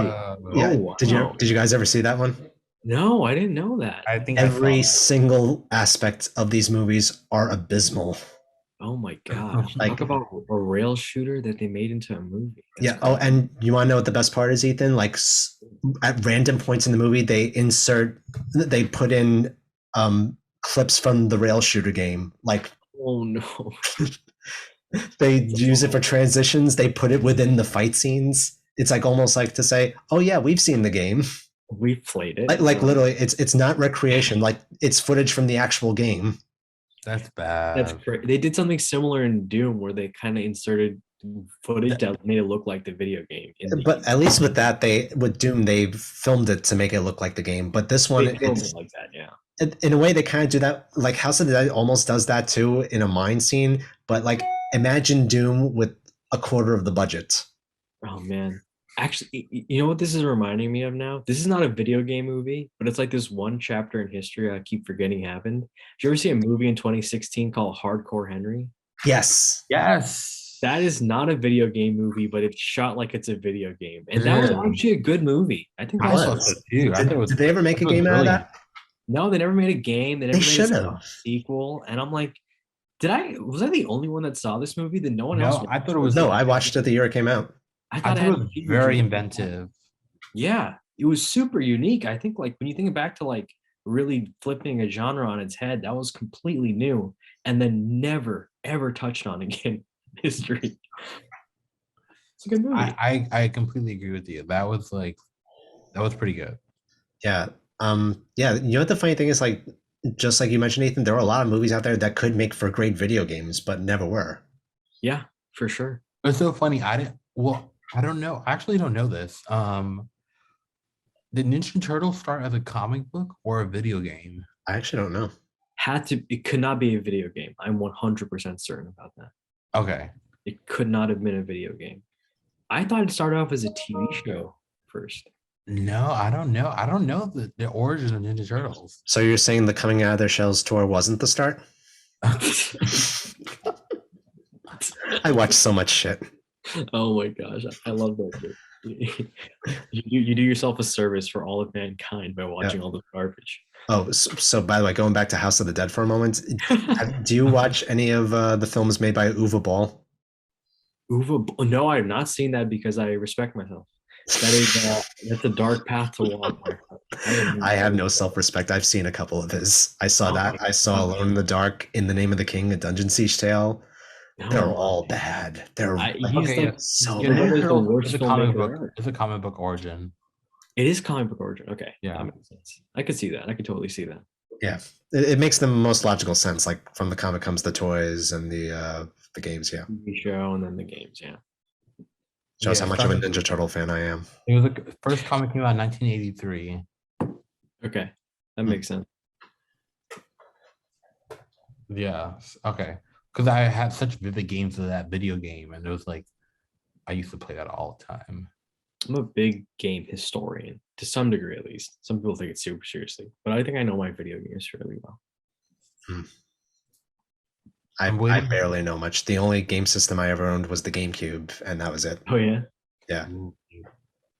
Yeah, Oh, did wow. you guys ever see that one? No, I didn't know that. I think I Every saw that. single aspect of these movies are abysmal. Oh my gosh. Like- Talk about a rail shooter that they made into a movie. That's Yeah. Oh, crazy. and you want to know what the best part is, Ethan? Like at random points in the movie, they put in clips from the rail shooter game. Like Oh no. they use it for transitions. They put it within the fight scenes. It's like almost like to say, "Oh yeah, we've seen the game." We played it. Like literally, it's not recreation. Like it's footage from the actual game. That's bad. That's great. They did something similar in Doom where they kind of inserted footage that made it look like the video game. But at least with that, with Doom, they filmed it to make it look like the game. But this one, they filmed it's it like that, yeah. in a way they kind of do that. Like House of the Dead almost does that too in a mine scene. But like imagine Doom with a quarter of the budget. Oh man. Actually, you know what this is reminding me of now? This is not a video game movie, but it's like this one chapter in history I keep forgetting happened. Did you ever see a movie in 2016 called Hardcore Henry? Yes. Yes. That is not a video game movie, but it's shot like it's a video game. And that was Yeah. actually a good movie. I think I that thought was so too. I thought it was. Did they ever make a it was game out of brilliant. that? no, they never made a game. They never made a should've. sequel. And I'm like, was I the only one that saw this movie? Did no one else? No, I thought it was. No, I watched it the year it came out. I I thought thought it it had was huge very impact. inventive. Yeah, it was super unique. I think like when you think back to like really flipping a genre on its head, that was completely new and then never ever touched on again in history. It's a good movie. I completely agree with you. That was pretty good. Yeah. Yeah. You know what the funny thing is? Like, just like you mentioned, Ethan, there are a lot of movies out there that could make for great video games, but never were. Yeah, for sure. It's so funny. I don't know. I actually don't know this. Did Ninja Turtles start as a comic book or a video game? I actually don't know. It could not be a video game. I'm 100% certain about that. Okay. It could not have been a video game. I thought it started off as a TV show first. No, I don't know. I don't know the origin of Ninja Turtles. So you're saying the Coming Out of Their Shells tour wasn't the start? I watched so much shit. Oh my gosh, I love that. You do yourself a service for all of mankind by watching all this garbage. Oh, so by the way, going back to House of the Dead for a moment, do you watch any of the films made by Uwe Ball? No, I have not seen that because I respect myself. That's a dark path to walk. I have no self-respect. I've seen a couple of his. I saw that. I saw Alone in the Dark, In the Name of the King, A Dungeon Siege Tale. They're all bad. They're so you know, bad. there's the worst It's a comic filmmaker book. ever. It's a comic book origin. It is comic book origin. Okay, Yeah. that makes sense. I could see that. I could totally see that. Yeah, it makes the most logical sense. Like from the comic comes the toys and the games. Yeah, TV show and then the games. Yeah. shows Yeah, how much of a Ninja Turtle fan I am. It was the first comic came out in 1983. Okay, that makes sense. Yeah. Okay. Because I had such vivid games of that video game, and it was like I used to play that all the time. I'm a big game historian to some degree, at least. Some people take it super seriously, but I think I know my video games really well. I I'm waiting- barely know much. The only game system I ever owned was the GameCube, and that was it. Oh yeah. Yeah.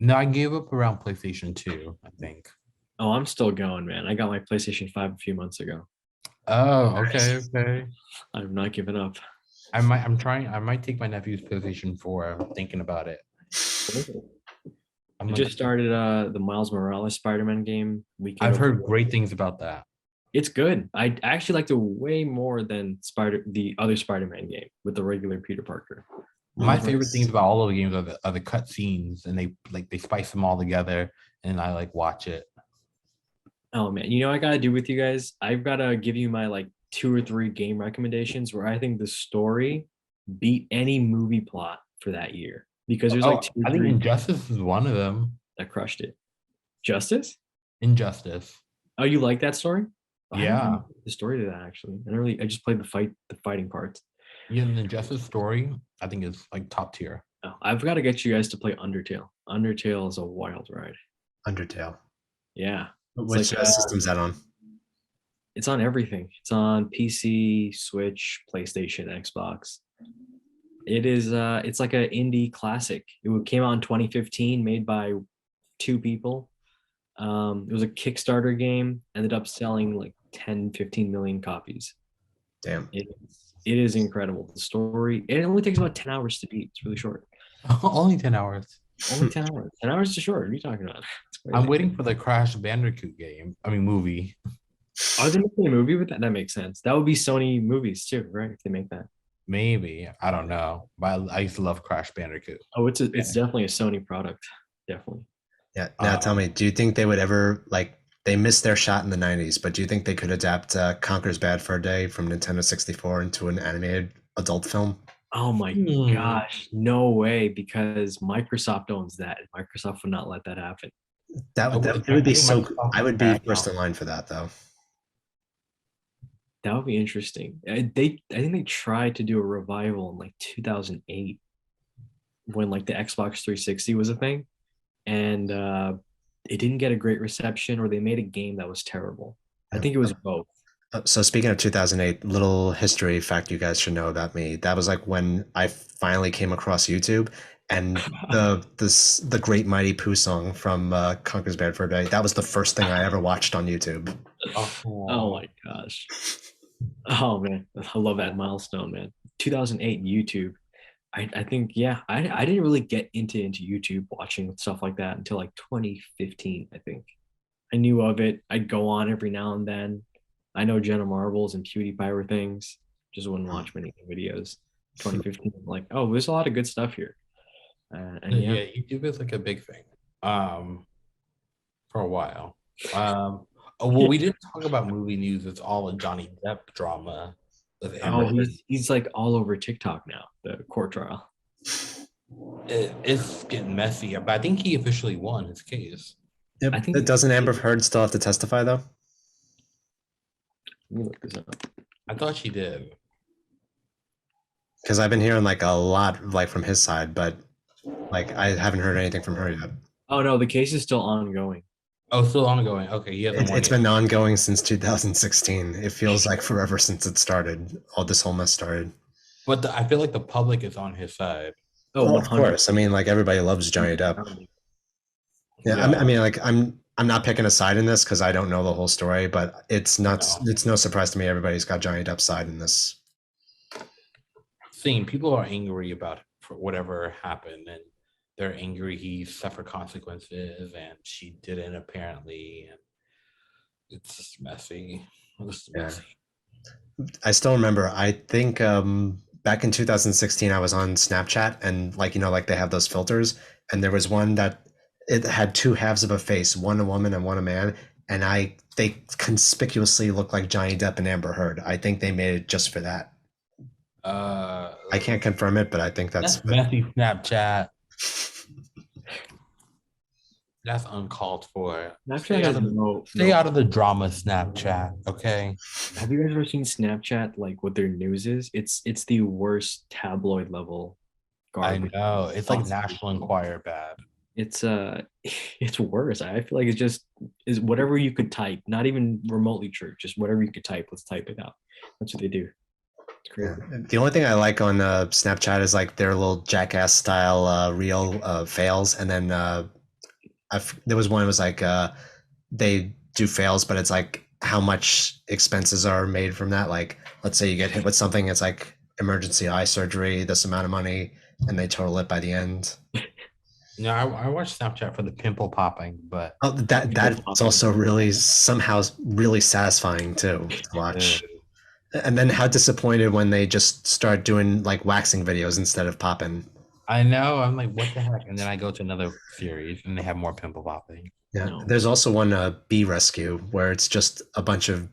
No, I gave up around PlayStation 2, I think. Oh, I'm still going, man. I got my PlayStation 5 a few months ago. Oh, okay, okay. I'm not giving up. I might take my nephew's PlayStation 4. I'm thinking about it. I'm I like, just started the Miles Morales Spider-Man game weekend. I've heard great things about that. It's good. I actually liked it way more than the other Spider-Man game with the regular Peter Parker. My favorite things about all of the games are the cut scenes, and they spice them all together, and I like watch it. Oh man, you know what I gotta do with you guys? I've gotta give you my like 2 or 3 game recommendations where I think the story beat any movie plot for that year because there's like Oh, 2 or I think 3 Injustice is one of them. that crushed it. Justice? Injustice. Oh, you like that story? I haven't Yeah. played the story to that actually. I just played the fighting parts. Yeah, the Injustice story, I think is like top tier. Oh, I've got to get you guys to play Undertale. Undertale is a wild ride. Undertale. Yeah. Which system's that on? It's on everything. It's on PC, Switch, PlayStation, Xbox. It is it's like an indie classic. It came out in 2015, made by 2 people. It was a Kickstarter game, ended up selling like 10, 15 million copies. Damn. It is incredible. The story, it only takes about 10 hours to beat. It's really short. Only 10 hours. Only 10 hours. 10 hours is short. What are you talking about? I'm waiting for the Crash Bandicoot movie. Are they making a movie with that? That makes sense. That would be Sony movies too, right? If they make that. Maybe. I don't know. But I used to love Crash Bandicoot. Oh, it's definitely a Sony product. Definitely. Yeah. Now tell me, do you think they would ever they missed their shot in the 90s, but do you think they could adapt Conker's Bad Fur Day from Nintendo 64 into an animated adult film? Oh my gosh, no way, because Microsoft owns that. Microsoft would not let that happen. It would be so cool. I would be first in line for that though. That would be interesting. I think they tried to do a revival in like 2008 when like the Xbox 360 was a thing, and it didn't get a great reception, or they made a game that was terrible. I think it was both. So speaking of 2008, little history fact you guys should know about me. That was like when I finally came across YouTube, and the Great Mighty Pooh song from Conker's Bad Fur Day. That was the first thing I ever watched on YouTube. Oh my gosh. Oh man, I love that milestone, man. 2008 YouTube. I think I didn't really get into YouTube watching stuff like that until like 2015. I think I knew of it. I'd go on every now and then. I know Jenna Marbles and PewDiePie were things. Just wouldn't watch many videos. 2015, like, oh, there's a lot of good stuff here. And yeah, YouTube is like a big thing. For a while. Well, we didn't talk about movie news. It's all a Johnny Depp drama. Oh, he's like all over TikTok now. The court trial. It's getting messy, but I think he officially won his case. Yep. I think doesn't Amber Heard still have to testify though? Let me look this up. I thought she did. Because I've been hearing like a lot like from his side, but like I haven't heard anything from her yet. Oh no, the case is still ongoing. Oh, still ongoing. Okay, he hasn't won It's been ongoing since 2016. It feels like forever since it started. All this whole mess started. But I feel like the public is on his side. Oh, well, of course. I mean, like everybody loves Johnny Depp. Yeah, I mean, like I'm not picking a side in this because I don't know the whole story, but it's not. It's no surprise to me. Everybody's got Johnny Depp's side in this. Same. People are angry about it for whatever happened, and they're angry he suffered consequences, and she didn't apparently, and it's just messy. Messy. I still remember. I think back in 2016, I was on Snapchat, and like they have those filters, and there was one that it had 2 halves of a face, one a woman and one a man, and they conspicuously look like Johnny Depp and Amber Heard. I think they made it just for that. I can't confirm it, but I think that's messy Snapchat. That's uncalled for. Stay out of the drama, Snapchat. Okay. Have you guys ever seen Snapchat? Like what their news is? It's the worst tabloid level garbage. I know. It's like National Enquirer bad. It's worse. I feel like it's just is whatever you could type, not even remotely true. Just whatever you could type. Let's type it out. That's what they do. It's crazy. Yeah. The only thing I like on Snapchat is like their little jackass style reel fails, and then there was one. It was like they do fails, but it's like how much expenses are made from that. Like, let's say you get hit with something, it's like emergency eye surgery, this amount of money, and they total it by the end. No, I watched Snapchat for the pimple popping, but Oh, that's also really somehow really satisfying too to watch. And then how disappointed when they just start doing like waxing videos instead of popping. I know. I'm like, what the heck? And then I go to another series and they have more pimple popping. Yeah, No. there's also one bee rescue where it's just a bunch of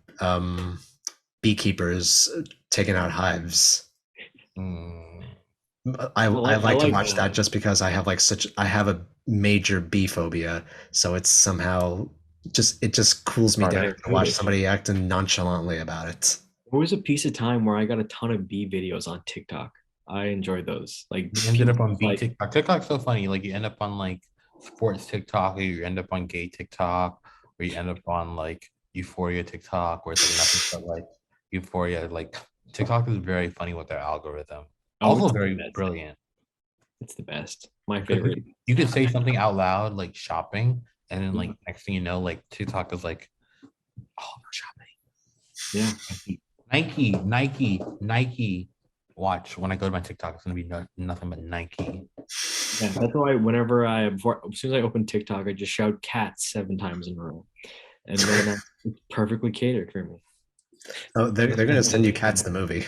beekeepers taking out hives. Mm. I like to like watch that just because I have a major bee phobia, so it's somehow it just cools me Right, down I to agree watch with somebody acting nonchalantly about it. There was a piece of time where I got a ton of bee videos on TikTok. I enjoyed those. Like You ended up on B like TikTok. TikTok's so funny. Like you end up on like sports TikTok, or you end up on gay TikTok, or you end up on like Euphoria TikTok, where it's like nothing but like Euphoria. Like TikTok is very funny with their algorithm. oh, Also it's the very best. brilliant. It's the best. My Because favorite. you could say something out loud like shopping, and then like next thing you know, like TikTok is like, oh, we're shopping. Yeah. Nike. Watch when I go to my TikTok, it's gonna be nothing but Nike. Yeah. That's why whenever as soon as I open TikTok, I just shout cats 7 times in a row. And then it's perfectly catered for me. Oh, they're gonna send you Cats the movie.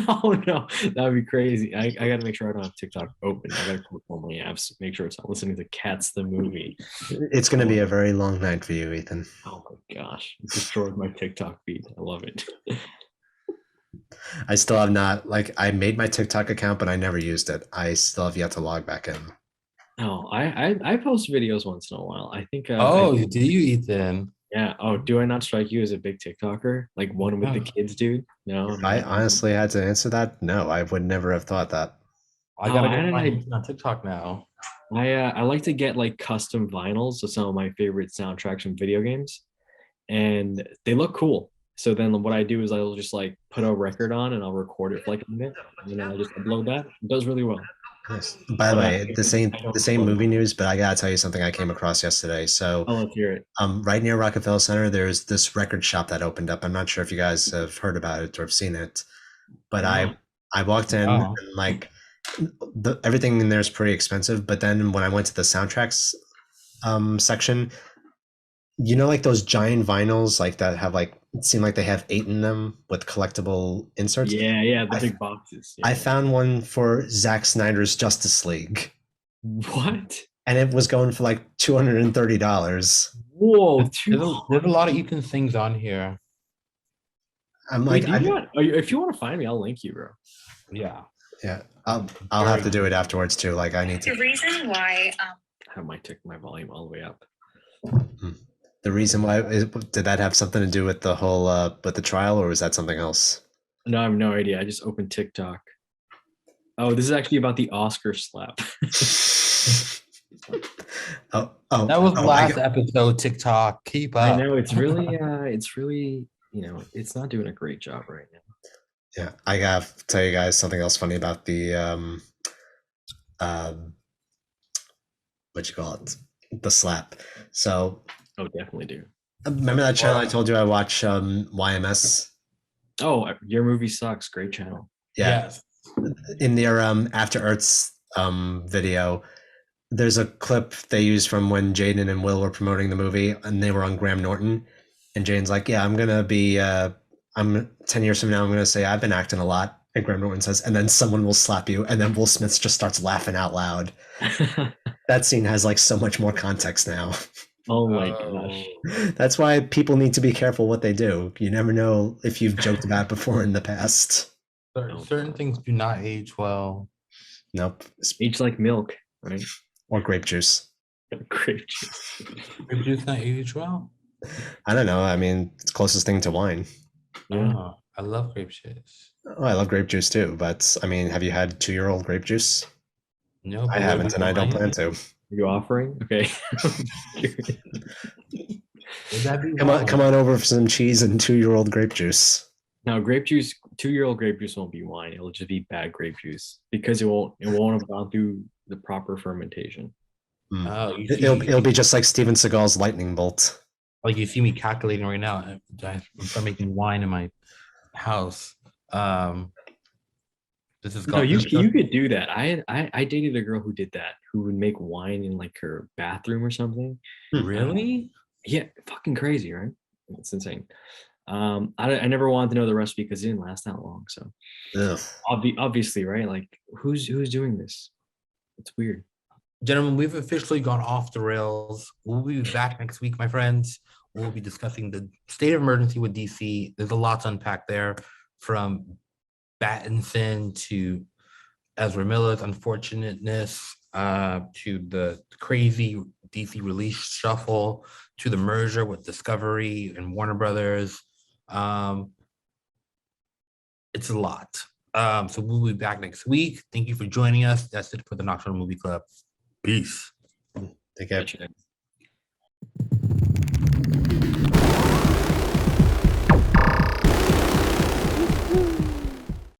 Oh no, that would be crazy. I gotta make sure I don't have TikTok open. I gotta click on my apps, make sure it's not listening to Cats the movie. It's gonna be a very long night for you, Ethan. Oh my gosh, it destroyed my TikTok feed. I love it. I still have not I made my TikTok account, but I never used it. I still have yet to log back in. Oh, I post videos once in a while. I think. Oh, do you, Ethan? Yeah. Oh, do I not strike you as a big TikToker? Like one with the kids, dude? No. If I honestly had to answer that, no, I would never have thought that. I gotta get on TikTok now. I like to get like custom vinyls of some of my favorite soundtracks from video games, and they look cool. So then what I do is I'll just like put a record on and I'll record it for like a minute, and then I just upload that. It does really well. Yes. By the way, the same movie news, but I gotta tell you something I came across yesterday. So, Oh, let's hear it. right near Rockefeller Center, there's this record shop that opened up. I'm not sure if you guys have heard about it or have seen it, but I walked in Oh. and like everything in there is pretty expensive. But then when I went to the soundtracks section, you know, like those giant vinyls like that have like it seem like they have 8 in them with collectible inserts. Yeah, the big boxes. Yeah. I found one for Zack Snyder's Justice League. What? And it was going for like $230. Whoa, There's a lot of Ethan things on here. I'm Wait, like, if you want to find me, I'll link you, bro. Yeah. yeah, I'll have to do it afterwards too. Like I need to. The reason why I have my volume all the way up. The reason why did that have something to do with the whole with the trial, or was that something else? No, I have no idea. I just opened TikTok. Oh, this is actually about the Oscar slap. oh, That was last episode. TikTok. Keep up. I know it's really, it's not doing a great job right now. Yeah, I gotta tell you guys something else funny about the what you call it, the slap. So, oh, definitely do. Remember that channel I told you I watch YMS? Oh, Your Movie Sucks. Great channel. Yeah. Yes. In their After Earth's video, there's a clip they used from when Jaden and Will were promoting the movie, and they were on Graham Norton, and Jaden's like, "Yeah, I'm gonna be. I'm 10 years from now. I'm gonna say I've been acting a lot." And Graham Norton says, "And then someone will slap you," and then Will Smith just starts laughing out loud. That scene has like so much more context now. Oh my gosh. That's why people need to be careful what they do. You never know if you've joked about before in the past. Certain things do not age well. Nope. Age like milk, right? Or grape juice. Grape juice. Grape juice not age well? I don't know. I mean, it's the closest thing to wine. Yeah. Oh, I love grape juice. Oh, I love grape juice too. But I mean, have you had 2-year-old grape juice? No, I haven't, and I don't plan to. Are you offering? Okay. Come on over for some cheese and 2-year-old grape juice. Now, grape juice, 2-year-old grape juice won't be wine. It'll just be bad grape juice because it won't have gone through the proper fermentation. Oh, you It'll be just like Steven Seagal's lightning bolt. like you see me calculating right now. I'm start making wine in my house. This is No, called. you could do that. I dated a girl who did that, who would make wine in like her bathroom or something. Really? Yeah, fucking crazy, right? It's insane. I never wanted to know the recipe because it didn't last that long. So Ugh. obviously, right? Like who's doing this? It's weird. Gentlemen, we've officially gone off the rails. We'll be back next week, my friends. We'll be discussing the state of emergency with DC. There's a lot to unpack there, from Battinson to Ezra Miller's unfortunateness, to the crazy DC release shuffle, to the merger with Discovery and Warner Brothers. It's a lot. So we'll be back next week. Thank you for joining us. That's it for the Nocturnal Movie Club. Peace. Take care. Gotcha.